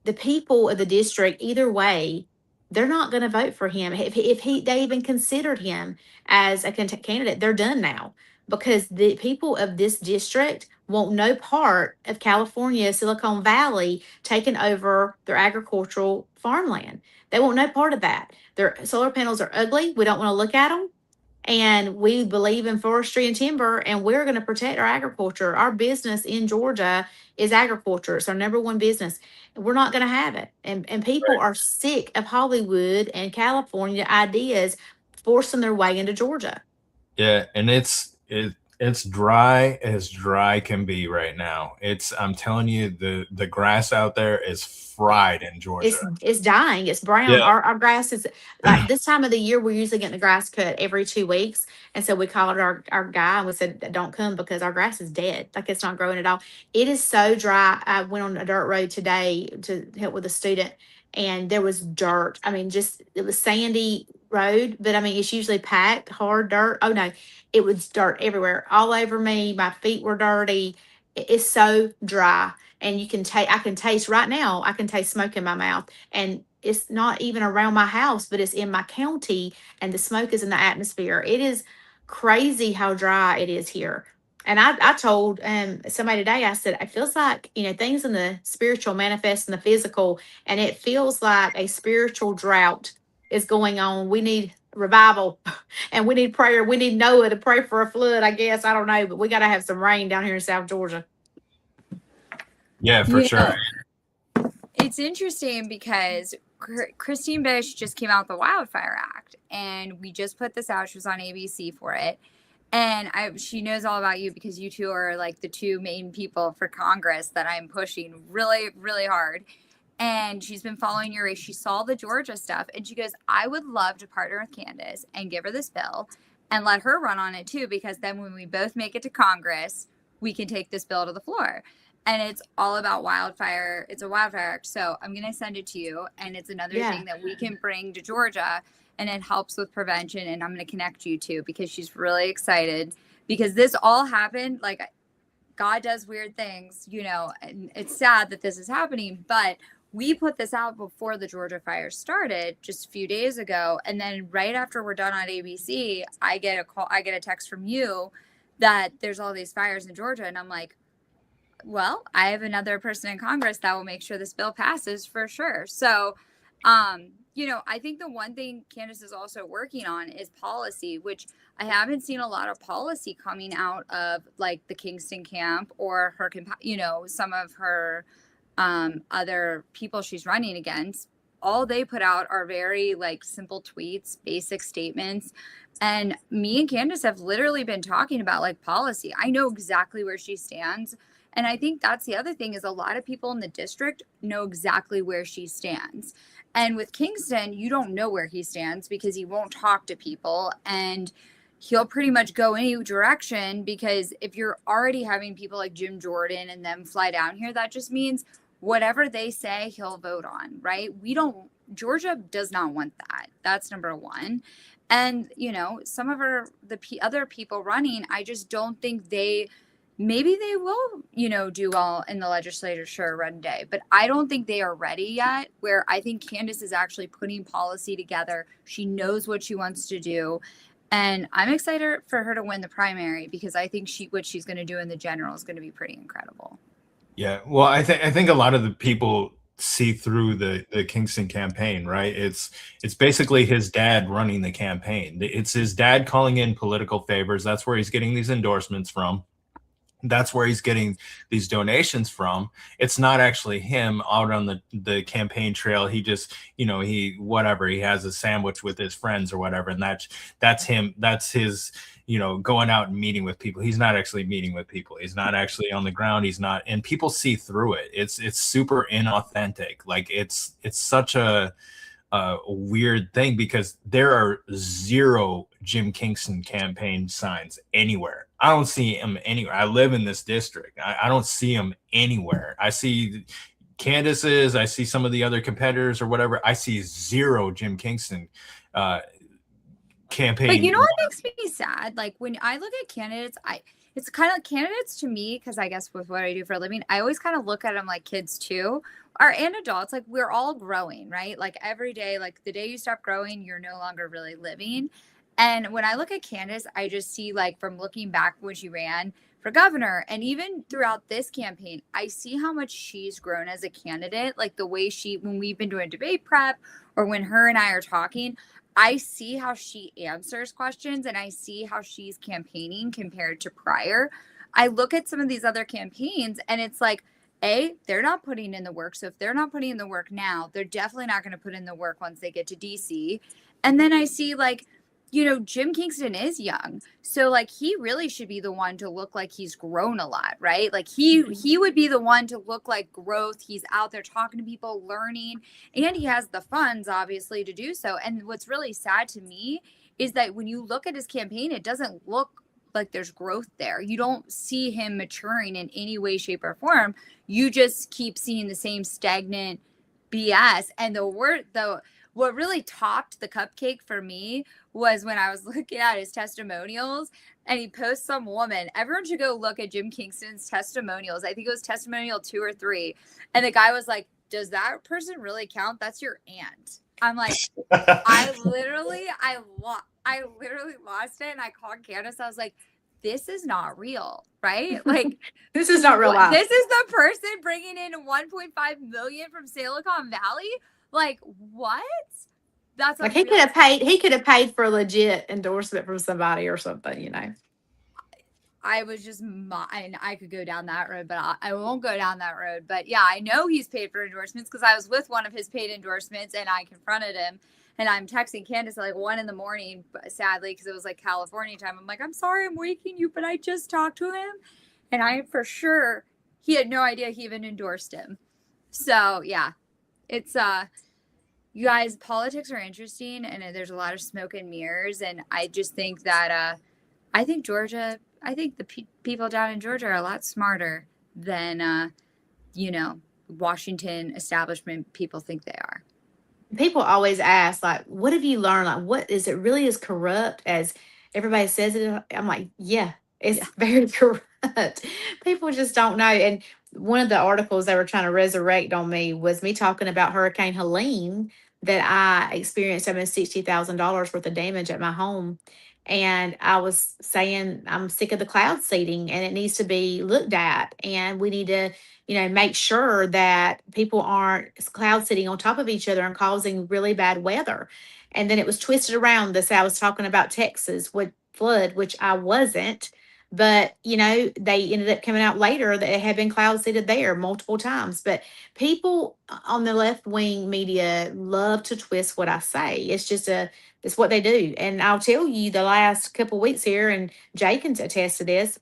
the people of the district, either way, they're not going to vote for him. If they even considered him as a candidate, they're done now, because the people of this district want no part of California, Silicon Valley taking over their agricultural farmland. They want no part of that. Their solar panels are ugly. We don't want to look at them. And we believe in forestry and timber, and we're going to protect our agriculture. Our business in Georgia is agriculture. It's our number one business. We're not going to have it. And people are sick of Hollywood and California ideas forcing their way into Georgia. Yeah, and it's dry as dry can be right now. I'm telling you, the grass out there is fried in Georgia. It's dying. It's brown. Yeah. Our grass is like this time of the year. We're usually getting the grass cut every 2 weeks, and so we called our guy and we said, "Don't come because our grass is dead. Like it's not growing at all. It is so dry." I went on a dirt road today to help with a student, and there was dirt. I mean, it was sandy road, but I mean, it's usually packed hard dirt. Oh no, it was dirt everywhere, all over me. My feet were dirty. It's so dry. And I can taste right now, I can taste smoke in my mouth. And it's not even around my house, but it's in my county, and the smoke is in the atmosphere. It is crazy how dry it is here. And I told somebody today, I said, it feels like, things in the spiritual manifest in the physical, and it feels like a spiritual drought is going on. We need revival and we need prayer. We need Noah to pray for a flood, I guess. I don't know, but we got to have some rain down here in South Georgia. Yeah, for sure. It's interesting because Christine Bish just came out with the Wildfire Act, and we just put this out. She was on ABC for it. And she knows all about you because you two are like the two main people for Congress that I'm pushing really, really hard. And she's been following your race. She saw the Georgia stuff, and she goes, I would love to partner with Candace and give her this bill and let her run on it too, because then when we both make it to Congress, we can take this bill to the floor. And it's all about wildfire. It's a wildfire act. So I'm going to send it to you. And it's another thing that we can bring to Georgia, and it helps with prevention. And I'm going to connect you to, because she's really excited, because this all happened. Like, God does weird things, and it's sad that this is happening, but we put this out before the Georgia fire started just a few days ago. And then right after we're done on ABC, I get a text from you that there's all these fires in Georgia. And I'm like, well, I have another person in Congress that will make sure this bill passes for sure. So, I think the one thing Candace is also working on is policy, which I haven't seen a lot of policy coming out of like the Kingston camp or her, some of her other people she's running against. All they put out are very like simple tweets, basic statements. And me and Candace have literally been talking about like policy. I know exactly where she stands. And I think that's the other thing, is a lot of people in the district know exactly where she stands. And with Kingston, you don't know where he stands because he won't talk to people, and he'll pretty much go any direction, because if you're already having people like Jim Jordan and them fly down here, that just means whatever they say, he'll vote on, right? Georgia does not want that. That's number one. And, some of the other people running, I just don't think maybe they will, do well in the legislature one day, but I don't think they are ready yet, where I think Candace is actually putting policy together. She knows what she wants to do. And I'm excited for her to win the primary, because I think what she's going to do in the general is going to be pretty incredible. Yeah. Well, I think a lot of the people see through the Kingston campaign, right? It's basically his dad running the campaign. It's his dad calling in political favors. That's where he's getting these endorsements from. That's where he's getting these donations from. It's not actually him out on the campaign trail. He just, he has a sandwich with his friends or whatever. And that's him. That's his, going out and meeting with people. He's not actually meeting with people. He's not actually on the ground. He's not, and people see through it. It's super inauthentic. Like it's such a weird thing, because there are zero Jim Kingston campaign signs anywhere. I don't see him anywhere. I live in this district. I don't see him anywhere. I see Candace's, I see some of the other competitors or whatever. I see zero Jim Kingston campaign. But you know what makes me sad? Like when I look at candidates, it's kind of candidates to me, because I guess with what I do for a living, I always kind of look at them like kids too, and adults. Like we're all growing, right? Like every day, like the day you stop growing, you're no longer really living. And when I look at Candace, I just see, like, from looking back when she ran for governor, and even throughout this campaign, I see how much she's grown as a candidate. Like the way when we've been doing debate prep, or when her and I are talking, I see how she answers questions, and I see how she's campaigning compared to prior. I look at some of these other campaigns, and it's like, they're not putting in the work. So if they're not putting in the work now, they're definitely not going to put in the work once they get to DC. And then I see, like, Jim Kingston is young. So like he really should be the one to look like he's grown a lot, right? Like he would be the one to look like growth. He's out there talking to people, learning, and he has the funds obviously to do so. And what's really sad to me is that when you look at his campaign, it doesn't look like there's growth there. You don't see him maturing in any way, shape, or form. You just keep seeing the same stagnant BS. And what really topped the cupcake for me was when I was looking at his testimonials, and he posts some woman. Everyone should go look at Jim Kingston's testimonials. I think it was testimonial 2 or 3. And the guy was like, does that person really count? That's your aunt. I'm like, I I literally lost it and I called Candace. I was like, this is not real, right? Like, this is not real life. This is the person bringing in 1.5 million from Silicon Valley. Like, what? That's like he could have paid for a legit endorsement from somebody or something, you know. I was just and I could go down that road, but I won't go down that road. But yeah, I know he's paid for endorsements because I was with one of his paid endorsements and I confronted him. And I'm texting Candace at like 1 a.m, sadly, because it was like California time. I'm like, I'm sorry I'm waking you, but I just talked to him. And I for sure, he had no idea he even endorsed him. So yeah, it's, you guys, politics are interesting and there's a lot of smoke and mirrors. And I just think that, I think the people down in Georgia are a lot smarter than, Washington establishment people think they are. People always ask, like, what have you learned? Like, what is it really as corrupt as everybody says it? I'm like, yeah, it's very corrupt. People just don't know. And one of the articles they were trying to resurrect on me was me talking about Hurricane Helene, that I experienced almost $60,000 worth of damage at my home. And I was saying, I'm sick of the cloud seeding and it needs to be looked at. And we need to, make sure that people aren't cloud sitting on top of each other and causing really bad weather. And then it was twisted around this. I was talking about Texas with flood, which I wasn't. But, they ended up coming out later that it had been cloud seeded there multiple times. But people on the left wing media love to twist what I say. It's what they do. And I'll tell you, the last couple of weeks here, and Jay can attest to this,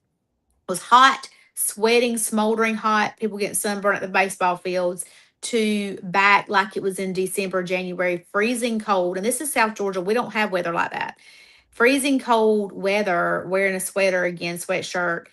was hot, sweating, smoldering hot, people getting sunburned at the baseball fields, to back like it was in December, January, freezing cold. And this is South Georgia. We don't have weather like that. Freezing cold weather, wearing a sweater again, sweatshirt,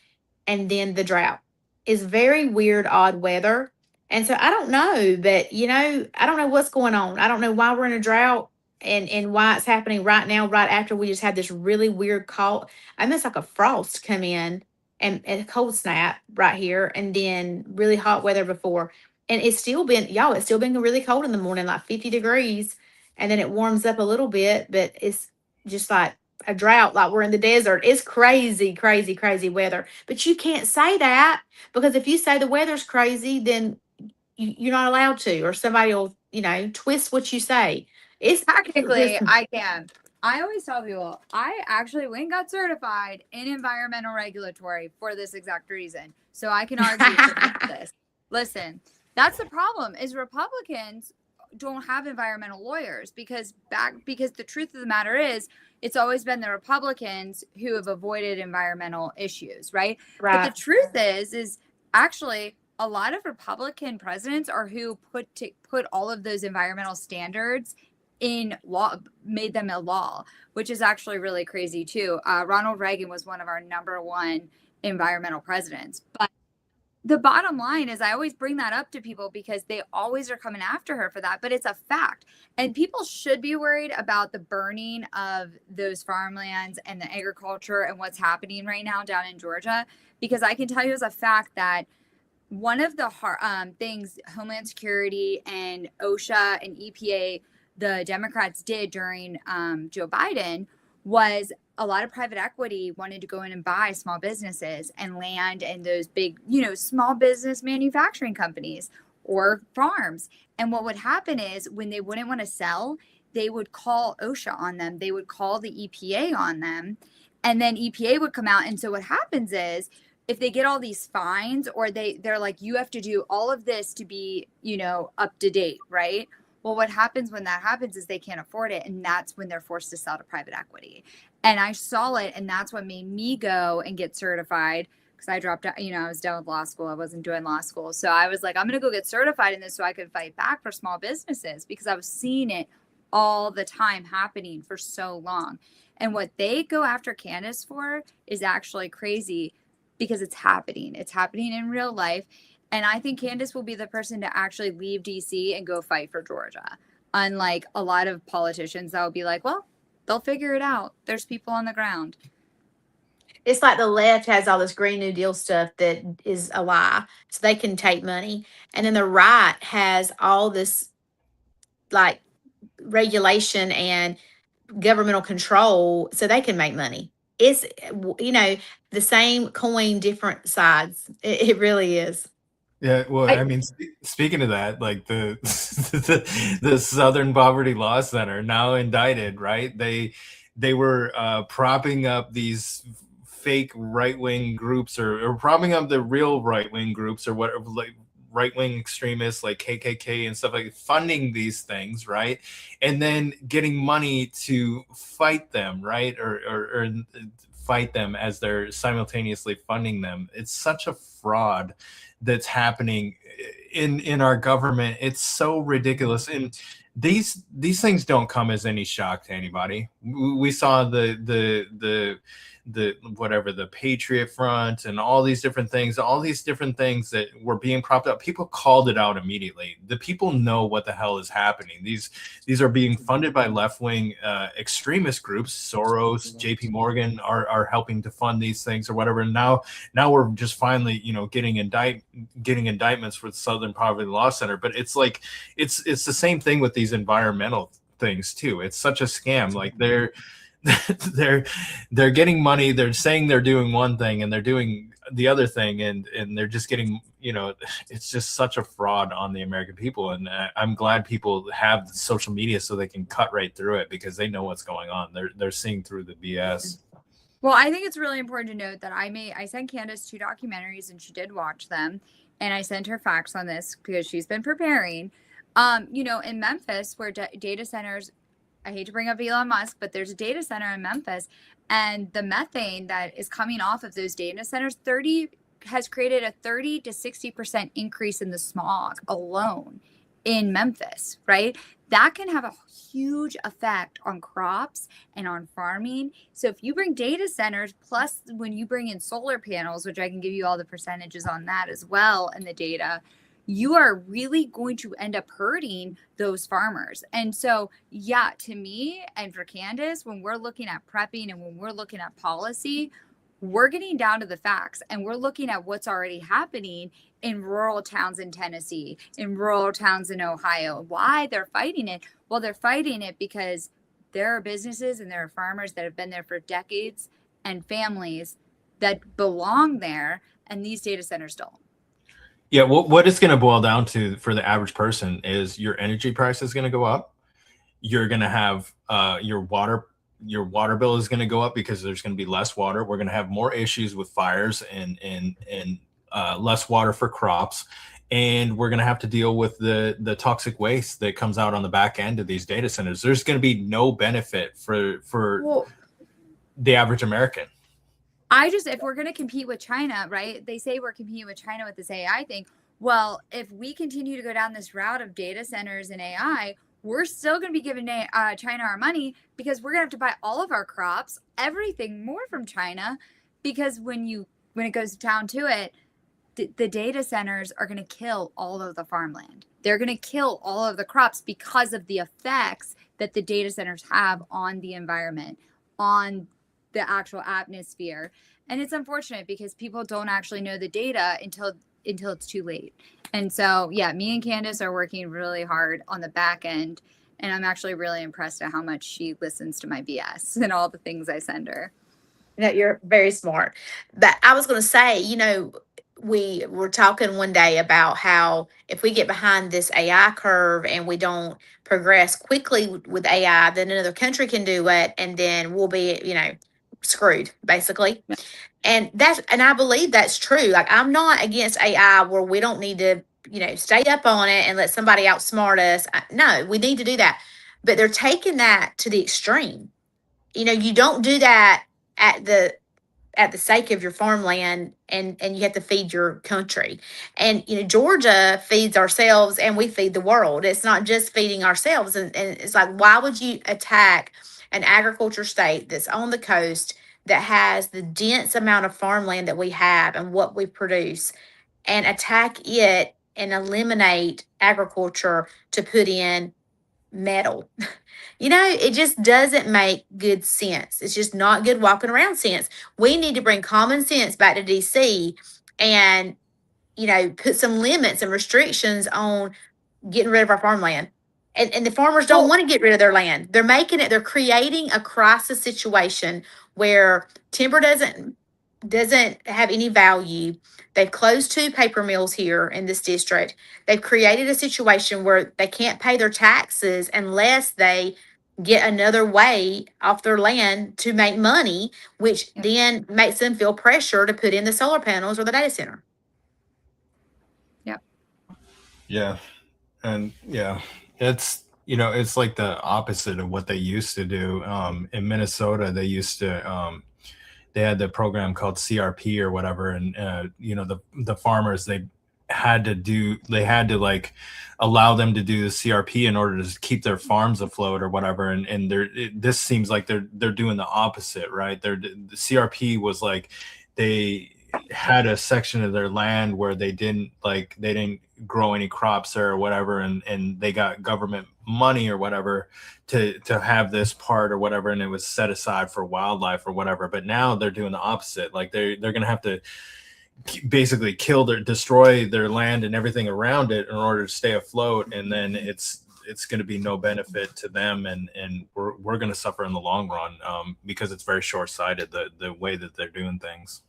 and then the drought is very weird, odd weather. And so I don't know, but I don't know what's going on. I don't know why we're in a drought and why it's happening right now, right after we just had this really weird cold. I mean, it's like a frost come in and a cold snap right here, and then really hot weather before. And it's still been really cold in the morning, like 50 degrees. And then it warms up a little bit, but it's just like a drought, like we're in the desert. It's crazy, crazy, crazy weather. But you can't say that, because if you say the weather's crazy, then you're not allowed to, or somebody will, twist what you say. It's technically, I can. I always tell people, I actually went and got certified in environmental regulatory for this exact reason. So I can argue for this. Listen, that's the problem, is Republicans don't have environmental lawyers, because the truth of the matter is, it's always been the Republicans who have avoided environmental issues, right? But the truth is actually a lot of Republican presidents are who put all of those environmental standards in law, made them a law, which is actually really crazy too. Ronald Reagan was one of our number one environmental presidents. But the bottom line is, I always bring that up to people because they always are coming after her for that, but it's a fact. And people should be worried about the burning of those farmlands and the agriculture and what's happening right now down in Georgia, because I can tell you as a fact that one of the things Homeland Security and OSHA and EPA, the Democrats, did during Joe Biden was a lot of private equity wanted to go in and buy small businesses and land and those big, small business manufacturing companies or farms. And what would happen is, when they wouldn't want to sell, they would call OSHA on them. They would call the EPA on them. And then EPA would come out. And so what happens is, if they get all these fines, or they're like, you have to do all of this to be, up to date, right? Well, what happens when that happens is they can't afford it. And that's when they're forced to sell to private equity. And I saw it. And that's what made me go and get certified, because I dropped out, I was done with law school. I wasn't doing law school. So I was like, I'm going to go get certified in this so I could fight back for small businesses, because I was seeing it all the time happening for so long. And what they go after Candace for is actually crazy, because it's happening. It's happening in real life. And I think Candace will be the person to actually leave DC and go fight for Georgia. Unlike a lot of politicians that will be like, well, they'll figure it out. There's people on the ground. It's like the left has all this Green New Deal stuff that is a lie, so they can take money. And then the right has all this like regulation and governmental control so they can make money. It's, the same coin, different sides. It really is. Yeah, well, I mean, speaking of that, like the Southern Poverty Law Center now indicted, right? They were propping up these fake right-wing groups, or propping up the real right-wing groups, or whatever, like right-wing extremists like KKK and stuff, like funding these things, right? And then getting money to fight them, right? Or fight them as they're simultaneously funding them. It's such a fraud that's happening in our government. It's so ridiculous. And these things don't come as any shock to anybody. We saw the whatever, the Patriot Front and all these different things that were being propped up. People called it out immediately. The people know what the hell is happening. These are being funded by left-wing extremist groups. Soros, JP Morgan are helping to fund these things or whatever. And now we're just finally, getting indictments for the Southern Poverty Law Center. But it's like it's the same thing with these environmental things too. It's such a scam. Like they're getting money, they're saying they're doing one thing and they're doing the other thing, and they're just getting, it's just such a fraud on the American people. And I'm glad people have social media so they can cut right through it, because they know what's going on. They're seeing through the BS. Well, I think it's really important to note that I sent Candace 2 documentaries and she did watch them, and I sent her facts on this because she's been preparing. In Memphis, where data centers, I hate to bring up Elon Musk, but there's a data center in Memphis, and the methane that is coming off of those data centers has created a 30 to 60% increase in the smog alone in Memphis, right? That can have a huge effect on crops and on farming. So if you bring data centers, plus when you bring in solar panels, which I can give you all the percentages on that as well and the data, you are really going to end up hurting those farmers. And so, yeah, to me and for Candace, when we're looking at prepping and when we're looking at policy, we're getting down to the facts, and we're looking at what's already happening in rural towns in Tennessee, in rural towns in Ohio. Why they're fighting it? Well, they're fighting it because there are businesses and there are farmers that have been there for decades and families that belong there, and these data centers don't. Yeah, what it's going to boil down to for the average person is your energy price is going to go up. You're going to have your water bill is going to go up because there's going to be less water. We're going to have more issues with fires and less water for crops. And we're going to have to deal with the toxic waste that comes out on the back end of these data centers. There's going to be no benefit for the average American. If we're going to compete with China, right? They say we're competing with China with this AI thing. Well, if we continue to go down this route of data centers and AI, we're still going to be giving China our money, because we're going to have to buy all of our crops, everything more from China, because when it goes down to it, the data centers are going to kill all of the farmland. They're going to kill all of the crops because of the effects that the data centers have on the environment, on the actual atmosphere. And it's unfortunate because people don't actually know the data until it's too late. And so, yeah, me and Candace are working really hard on the back end, and I'm actually really impressed at how much she listens to my BS and all the things I send her. No, you're very smart. But I was going to say, we were talking one day about how if we get behind this AI curve and we don't progress quickly with AI, then another country can do it, and then we'll be, screwed, basically. And I believe that's true. Like, I'm not against AI where we don't need to, stay up on it and let somebody outsmart us. No, we need to do that. But they're taking that to the extreme. You don't do that at the sake of your farmland, and you have to feed your country. And Georgia feeds ourselves and we feed the world. It's not just feeding ourselves. And it's like, why would you attack an agriculture state that's on the coast that has the dense amount of farmland that we have and what we produce, and attack it and eliminate agriculture to put in metal? It just doesn't make good sense. It's just not good walking around sense. We need to bring common sense back to DC and, put some limits and restrictions on getting rid of our farmland. And the farmers don't want to get rid of their land. They're creating a crisis situation where timber doesn't have any value. They've closed 2 paper mills here in this district. They've created a situation where they can't pay their taxes unless they get another way off their land to make money, which then makes them feel pressure to put in the solar panels or the data center. Yeah. And it's, it's like the opposite of what they used to do. In Minnesota, they used to, they had the program called CRP or whatever. And, the farmers, they had to like allow them to do the CRP in order to keep their farms afloat or whatever. And this seems like they're doing the opposite, right? The CRP was like, they had a section of their land where they didn't grow any crops or whatever, and they got government money or whatever to have this part or whatever, and it was set aside for wildlife or whatever. But now they're doing the opposite. Like they're gonna have to basically destroy their land and everything around it in order to stay afloat, and then it's going to be no benefit to them, and we're going to suffer in the long run, because it's very short-sighted, the way that they're doing things.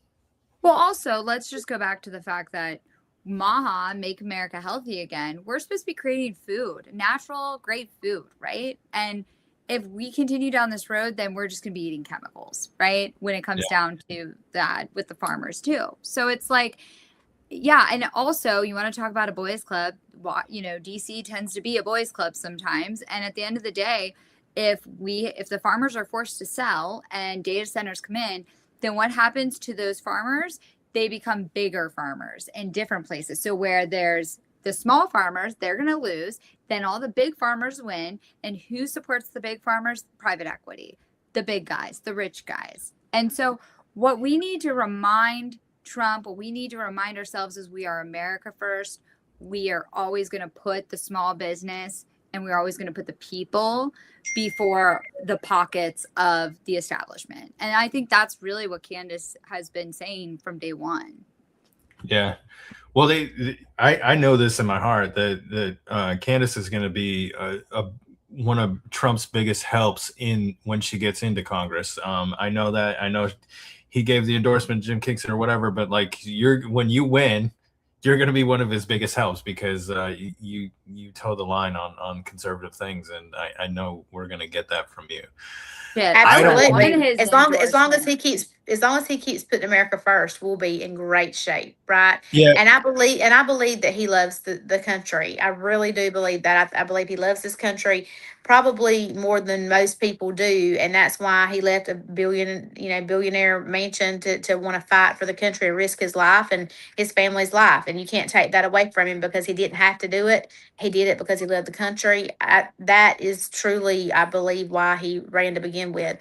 Well, also, let's just go back to the fact that MAHA, Make America Healthy Again, we're supposed to be creating food, natural, great food, right? And if we continue down this road, then we're just going to be eating chemicals, right? When it comes down to that with the farmers too. So it's like, and also you want to talk about a boys club, DC tends to be a boys club sometimes. And at the end of the day, if the farmers are forced to sell and data centers come in, then what happens to those farmers? They become bigger farmers in different places. So where there's the small farmers, they're going to lose. Then all the big farmers win. And who supports the big farmers? Private equity, the big guys, the rich guys. And so what we need to remind Trump, what we need to remind ourselves is we are America first. We are always going to put the small business and we're always going to put the people before the pockets of the establishment. And I think that's really what Candace has been saying from day one. Yeah. Well, I know this in my heart that Candace is going to be one of Trump's biggest helps when she gets into Congress. I know that. I know he gave the endorsement to Jim Kingston or whatever, but like when you win, you're going to be one of his biggest helps because you toe the line on conservative things, and I know we're going to get that from you. Yeah, absolutely. As long as he keeps putting America first, we'll be in great shape, right? Yeah. And I believe that he loves the country. I really do believe that. I believe he loves this country probably more than most people do, and that's why he left a billionaire mansion to want to fight for the country and risk his life and his family's life. And you can't take that away from him because he didn't have to do it. He did it because he loved the country. That is truly, I believe, why he ran to begin with.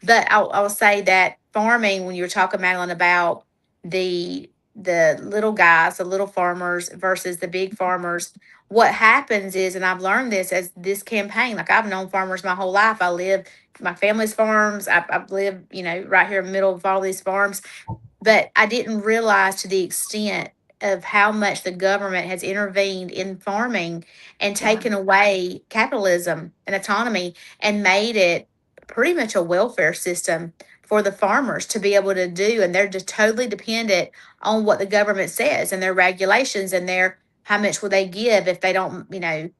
But I'll say that farming, when you were talking, Madeline, about the little guys, the little farmers versus the big farmers, what happens is, and I've learned this as this campaign, like I've known farmers my whole life. My family's farms. I've lived, right here in the middle of all these farms, but I didn't realize to the extent of how much the government has intervened in farming and taken away capitalism and autonomy and made it pretty much a welfare system for the farmers to be able to do. And they're just totally dependent on what the government says and their regulations and how much will they give if they don't, they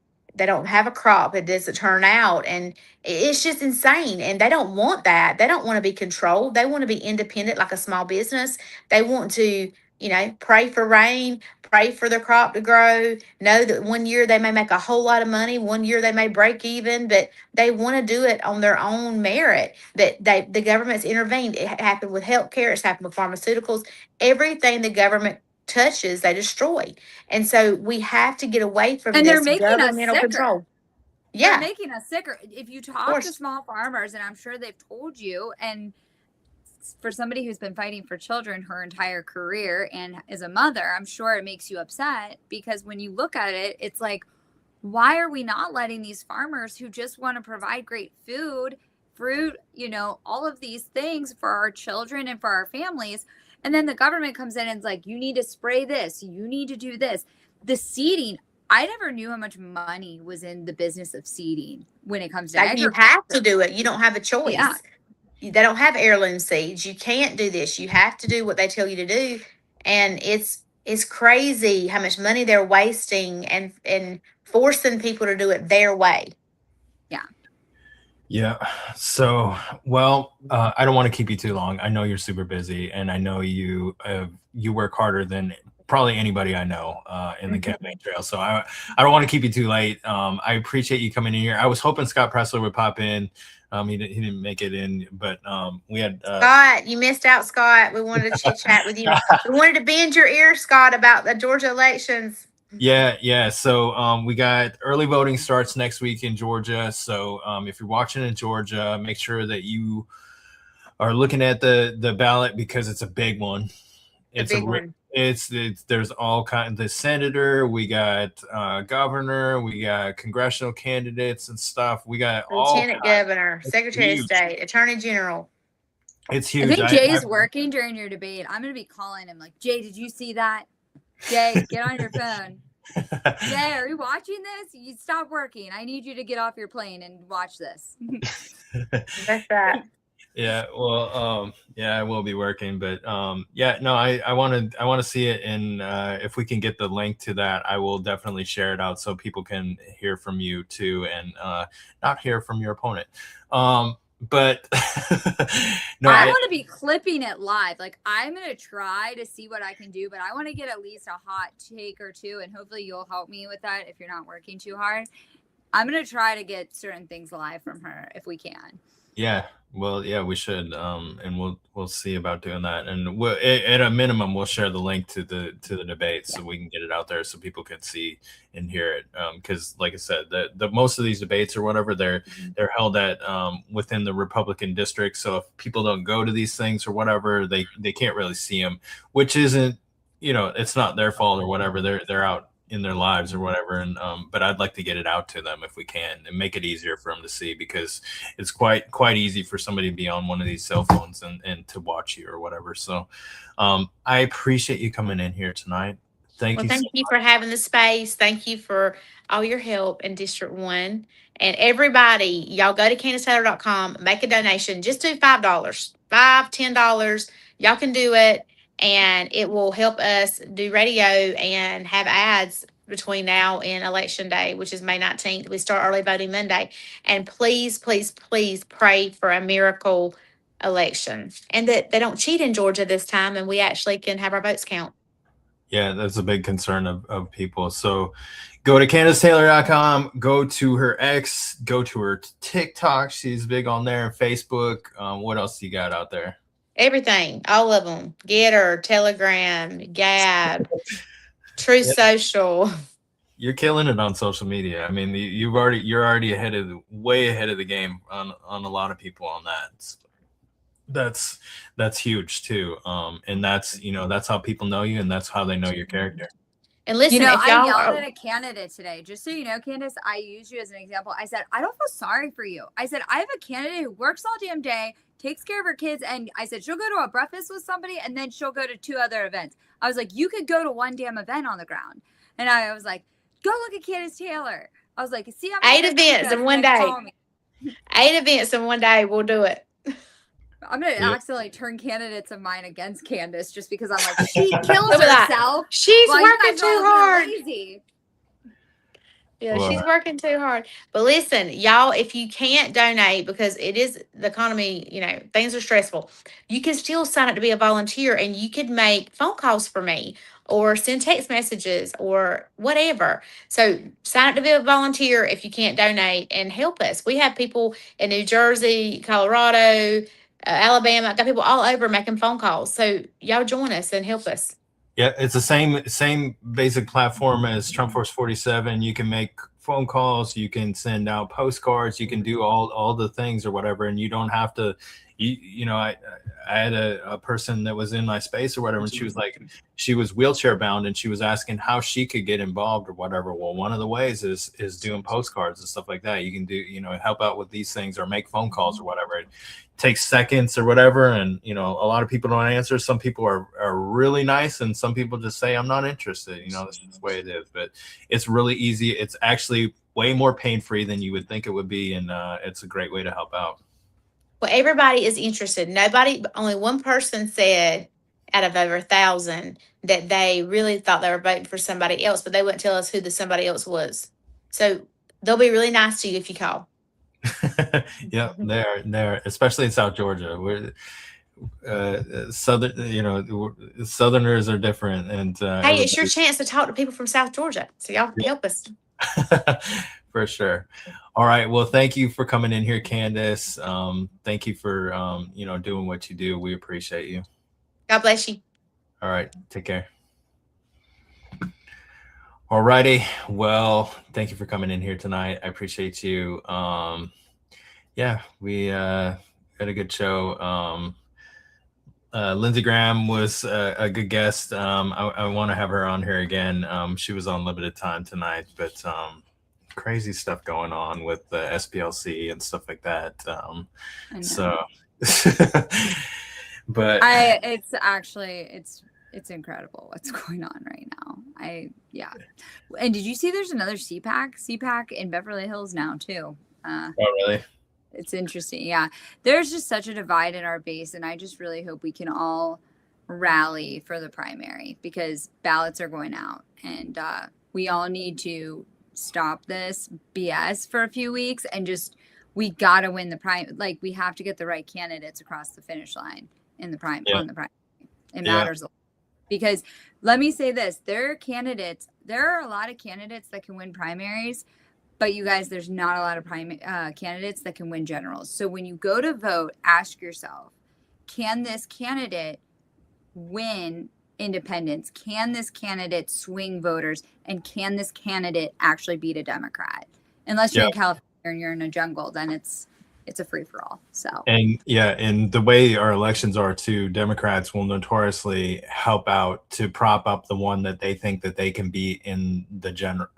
don't have a crop that doesn't turn out. And it's just insane. And they don't want that. They don't want to be controlled. They want to be independent like a small business. They want to, pray for rain, pray for their crop to grow, know that one year they may make a whole lot of money, one year they may break even, but they want to do it on their own merit. But the government's intervened. It happened with healthcare. It's happened with pharmaceuticals. Everything the government touches, they destroy. And so we have to get away from this governmental control. Yeah. They're making us sicker. If you talk to small farmers, and I'm sure they've told you, and for somebody who's been fighting for children her entire career and is a mother, I'm sure it makes you upset, because when you look at it, it's like, why are we not letting these farmers who just want to provide great food, fruit, all of these things for our children and for our families? And then the government comes in and is like, you need to spray this, you need to do this. The seeding, I never knew how much money was in the business of seeding when it comes to Like, you have to do it. You don't have a choice. Yeah. They don't have heirloom seeds. You can't do this. You have to do what they tell you to do. And it's crazy how much money they're wasting and forcing people to do it their way. Yeah. So, well, I don't want to keep you too long. I know you're super busy, and I know you work harder than probably anybody I know in the campaign trail. So I don't want to keep you too late. I appreciate you coming in here. I was hoping Scott Pressler would pop in. He didn't make it in, but we had Scott, you missed out, Scott. We wanted to chit chat with you. We wanted to bend your ear, Scott, about the Georgia elections. Yeah. So we got early voting starts next week in Georgia. So if you're watching in Georgia, make sure that you are looking at the ballot because it's a big one. It's a big one. It's there's all kinds. The senator, we got governor, we got congressional candidates and stuff. We got lieutenant governor, secretary of state, attorney general. It's huge. I think Jay's working during your debate. I'm gonna be calling him like, Jay, did you see that? Jay, get on your phone. Jay, are you watching this? You stop working. I need you to get off your plane and watch this. That's that. Yeah, well, I will be working, but yeah, no, I want to see it, and if we can get the link to that, I will definitely share it out so people can hear from you too, and not hear from your opponent. But no, I want to be clipping it live. Like, I'm gonna try to see what I can do, but I want to get at least a hot take or two, and hopefully you'll help me with that if you're not working too hard. I'm gonna try to get certain things live from her if we can. Yeah, well, yeah, we should, and we'll see about doing that, and we'll, at a minimum, we'll share the link to the debate so we can get it out there so people can see and hear it. Because, like I said, the most of these debates or whatever, they're held at within the Republican district. So if people don't go to these things or whatever, they can't really see them, which isn't, it's not their fault or whatever. They're out in their lives or whatever, and but I'd like to get it out to them if we can and make it easier for them to see, because it's quite easy for somebody to be on one of these cell phones and to watch you or whatever. So I appreciate you coming in here tonight. Thank you for having the space. Thank you for all your help in District 1. And everybody, y'all go to CandaceTaylor.com, make a donation. Just do $5, $10. Y'all can do it. And it will help us do radio and have ads between now and Election Day, which is May 19th. We start early voting Monday. And please, please, please pray for a miracle election and that they don't cheat in Georgia this time and we actually can have our votes count. Yeah, that's a big concern of people. So go to CandaceTaylor.com, go to her X, go to her TikTok. She's big on there. Facebook. What else you got out there? Everything, all of them. Getter, Telegram, Gab, True Social. You're killing it on social media. I mean, you're already way ahead of the game on a lot of people on that. That's huge too. And that's how people know you, and that's how they know your character. And listen, I yelled at a candidate today. Just so you know, Candace, I used you as an example. I said, I don't feel sorry for you. I said, I have a candidate who works all damn day, takes care of her kids, and I said she'll go to a breakfast with somebody and then she'll go to 2 other events. I was like, you could go to one damn event on the ground. And I was like, go look at Candace Taylor. I was like, see how 8 events in one day. 8 events in one day. We'll do it. I'm going to accidentally turn candidates of mine against Candace just because I'm like, she kills herself. She's working too hard. Yeah, she's working too hard. But listen, y'all, if you can't donate because it is the economy, things are stressful, you can still sign up to be a volunteer and you could make phone calls for me or send text messages or whatever. So sign up to be a volunteer if you can't donate and help us. We have people in New Jersey, Colorado, Alabama. Got people all over making phone calls. So y'all join us and help us. Yeah, it's the same basic platform as Trump Force 47. You can make phone calls, you can send out postcards, you can do all the things or whatever, and you don't have to I had a person that was in my space or whatever, and she was like, she was wheelchair bound, and she was asking how she could get involved or whatever. Well, one of the ways is doing postcards and stuff like that. You can do, help out with these things or make phone calls or whatever. It takes seconds or whatever, and a lot of people don't answer. Some people are really nice, and some people just say, I'm not interested. That's just the way it is. But it's really easy. It's actually way more pain-free than you would think it would be, and it's a great way to help out. Well, everybody is interested. Only one person said out of over 1,000 that they really thought they were voting for somebody else, but they wouldn't tell us who the somebody else was. So they'll be really nice to you if you call. Yeah, they're especially in South Georgia. We're Southerners are different, and hey, it's your chance to talk to people from South Georgia, so y'all help us. For sure. All right. Well, thank you for coming in here, Candace. Thank you for doing what you do. We appreciate you. God bless you. All right. Take care. All righty. Well, thank you for coming in here tonight. I appreciate you. Yeah, we had a good show. Lindsey Graham was a good guest. I want to have her on here again. She was on limited time tonight, but crazy stuff going on with the SPLC and stuff like that. So, but it's incredible what's going on right now. And did you see there's another CPAC in Beverly Hills now too? Oh, really? It's interesting. Yeah. There's just such a divide in our base, and I just really hope we can all rally for the primary, because ballots are going out, and we all need to stop this BS for a few weeks, and we got to win the we have to get the right candidates across the finish line on the primary. It matters a lot, because let me say this, there are a lot of candidates that can win primaries, but you guys, there's not a lot of candidates that can win generals. So when you go to vote, ask yourself, can this candidate win independents? Can this candidate swing voters? And can this candidate actually beat a Democrat? Unless you're in California and you're in a jungle, then it's a free-for-all. So, and the way our elections are too, Democrats will notoriously help out to prop up the one that they think that they can beat in the general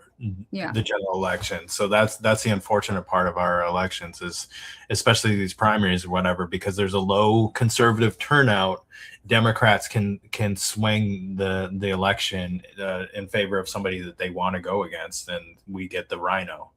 election. So that's the unfortunate part of our elections, is especially these primaries or whatever, because there's a low conservative turnout. Democrats can swing the election in favor of somebody that they want to go against, and we get the rhino.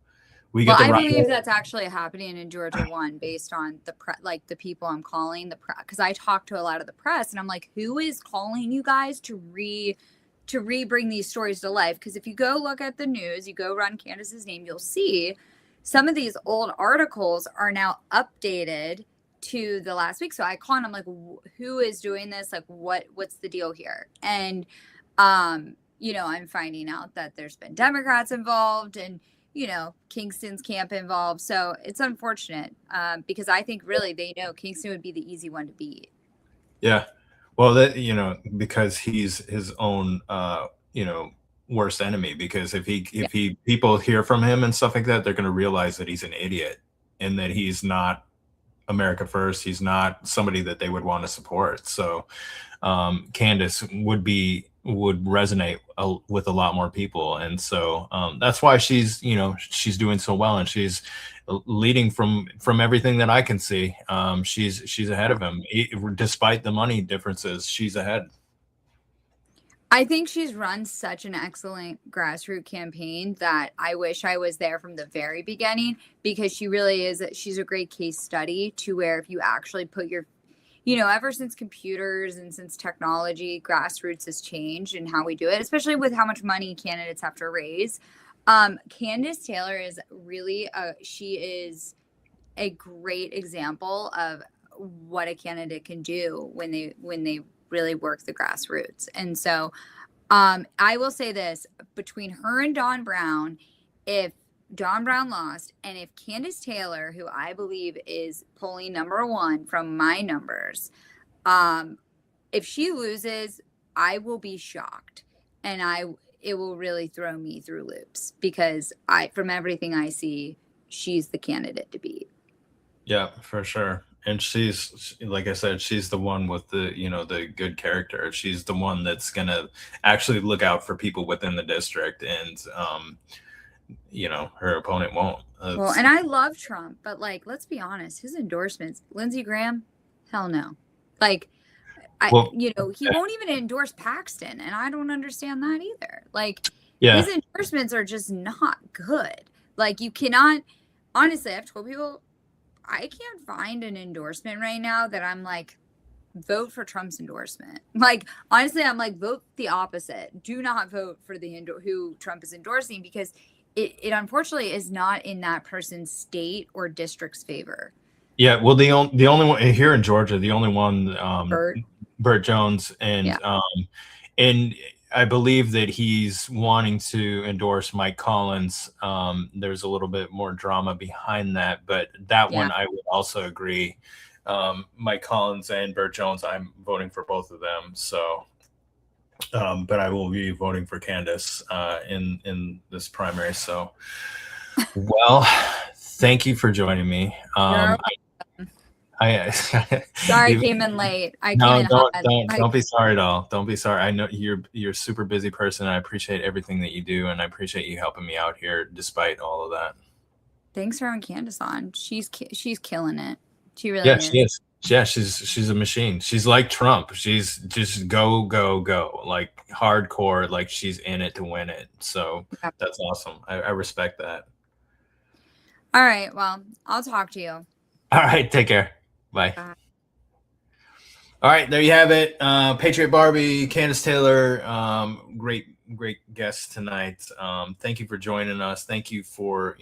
I believe that's actually happening in Georgia 1, based on the people I'm calling the press, because I talk to a lot of the press, and I'm like, who is calling you guys to re-bring these stories to life? Because if you go look at the news, you go run Candace's name, you'll see some of these old articles are now updated to the last week. So I call and I'm like, who is doing this? Like, what's the deal here? And I'm finding out that there's been Democrats involved, and Kingston's camp involved. So it's unfortunate, because I think really they know Kingston would be the easy one to beat. Yeah. Well, that, because he's his own, worst enemy, because if people hear from him and stuff like that, they're going to realize that he's an idiot and that he's not America first. He's not somebody that they would want to support. So Candace would resonate with a lot more people. And so that's why she's doing so well, and she's leading from everything that I can see. She's ahead of him, despite the money differences. She's ahead. I think she's run such an excellent grassroots campaign that I wish I was there from the very beginning, because she really is. She's a great case study to where if you actually put your, ever since computers and since technology, grassroots has changed in how we do it, especially with how much money candidates have to raise. Candace Taylor is really she is a great example of what a candidate can do when they really work the grassroots. And so I will say this, between her and Dawn Brown, if Dawn Brown lost, and if Candace Taylor, who I believe is polling number 1 from my numbers, if she loses, I will be shocked, and it will really throw me through loops, because from everything I see, she's the candidate to beat. Yeah, for sure. And she's, like I said, she's the one with the, the good character. She's the one that's going to actually look out for people within the district, and, her opponent won't. Well, and I love Trump, but like, let's be honest, his endorsements, Lindsey Graham, hell no. Like, he won't even endorse Paxton, and I don't understand that either. Like, his endorsements are just not good. Like, you cannot, honestly, I've told people, I can't find an endorsement right now that I'm like, vote for Trump's endorsement. Like, honestly, I'm like, vote the opposite. Do not vote for who Trump is endorsing, because it unfortunately is not in that person's state or district's favor. Yeah, well, the only one here in Georgia, the only one, Burt Jones, and and I believe that he's wanting to endorse Mike Collins. There's a little bit more drama behind that, but that one I would also agree. Mike Collins and Burt Jones, I'm voting for both of them. So, but I will be voting for Candace in this primary. So, well, thank you for joining me. Sorry, I came in late. Don't be sorry at all. Don't be sorry. I know you're a super busy person. I appreciate everything that you do, and I appreciate you helping me out here despite all of that. Thanks for having Candace on. She's killing it. She really is. She is. Yeah, she's a machine. She's like Trump. She's just go, like hardcore, like she's in it to win it. So that's awesome. I respect that. All right. Well, I'll talk to you. All right. Take care. Bye. All right. There you have it. Patriot Barbie, Candace Taylor. Great guest tonight. Thank you for joining us. Thank you for,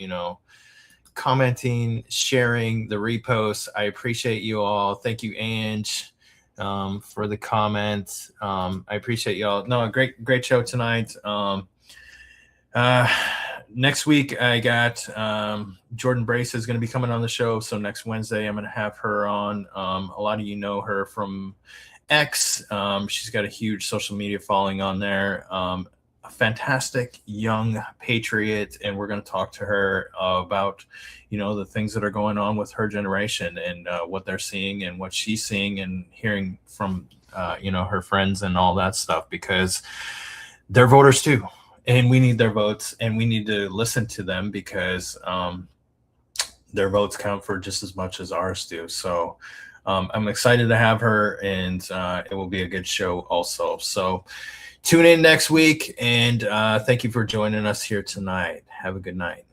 commenting, sharing, the reposts. I appreciate you all. Thank you, Ange, for the comments. I appreciate y'all. No, a great show tonight. Next week I got Jordan Brace is going to be coming on the show. So next Wednesday I'm going to have her on. A lot of you know her from X. She's got a huge social media following on there. A fantastic young patriot, and we're going to talk to her about the things that are going on with her generation and what they're seeing and what she's seeing and hearing from her friends and all that stuff, because they're voters too, and we need their votes, and we need to listen to them, because their votes count for just as much as ours do. So I'm excited to have her, and it will be a good show also. So tune in next week, and thank you for joining us here tonight. Have a good night.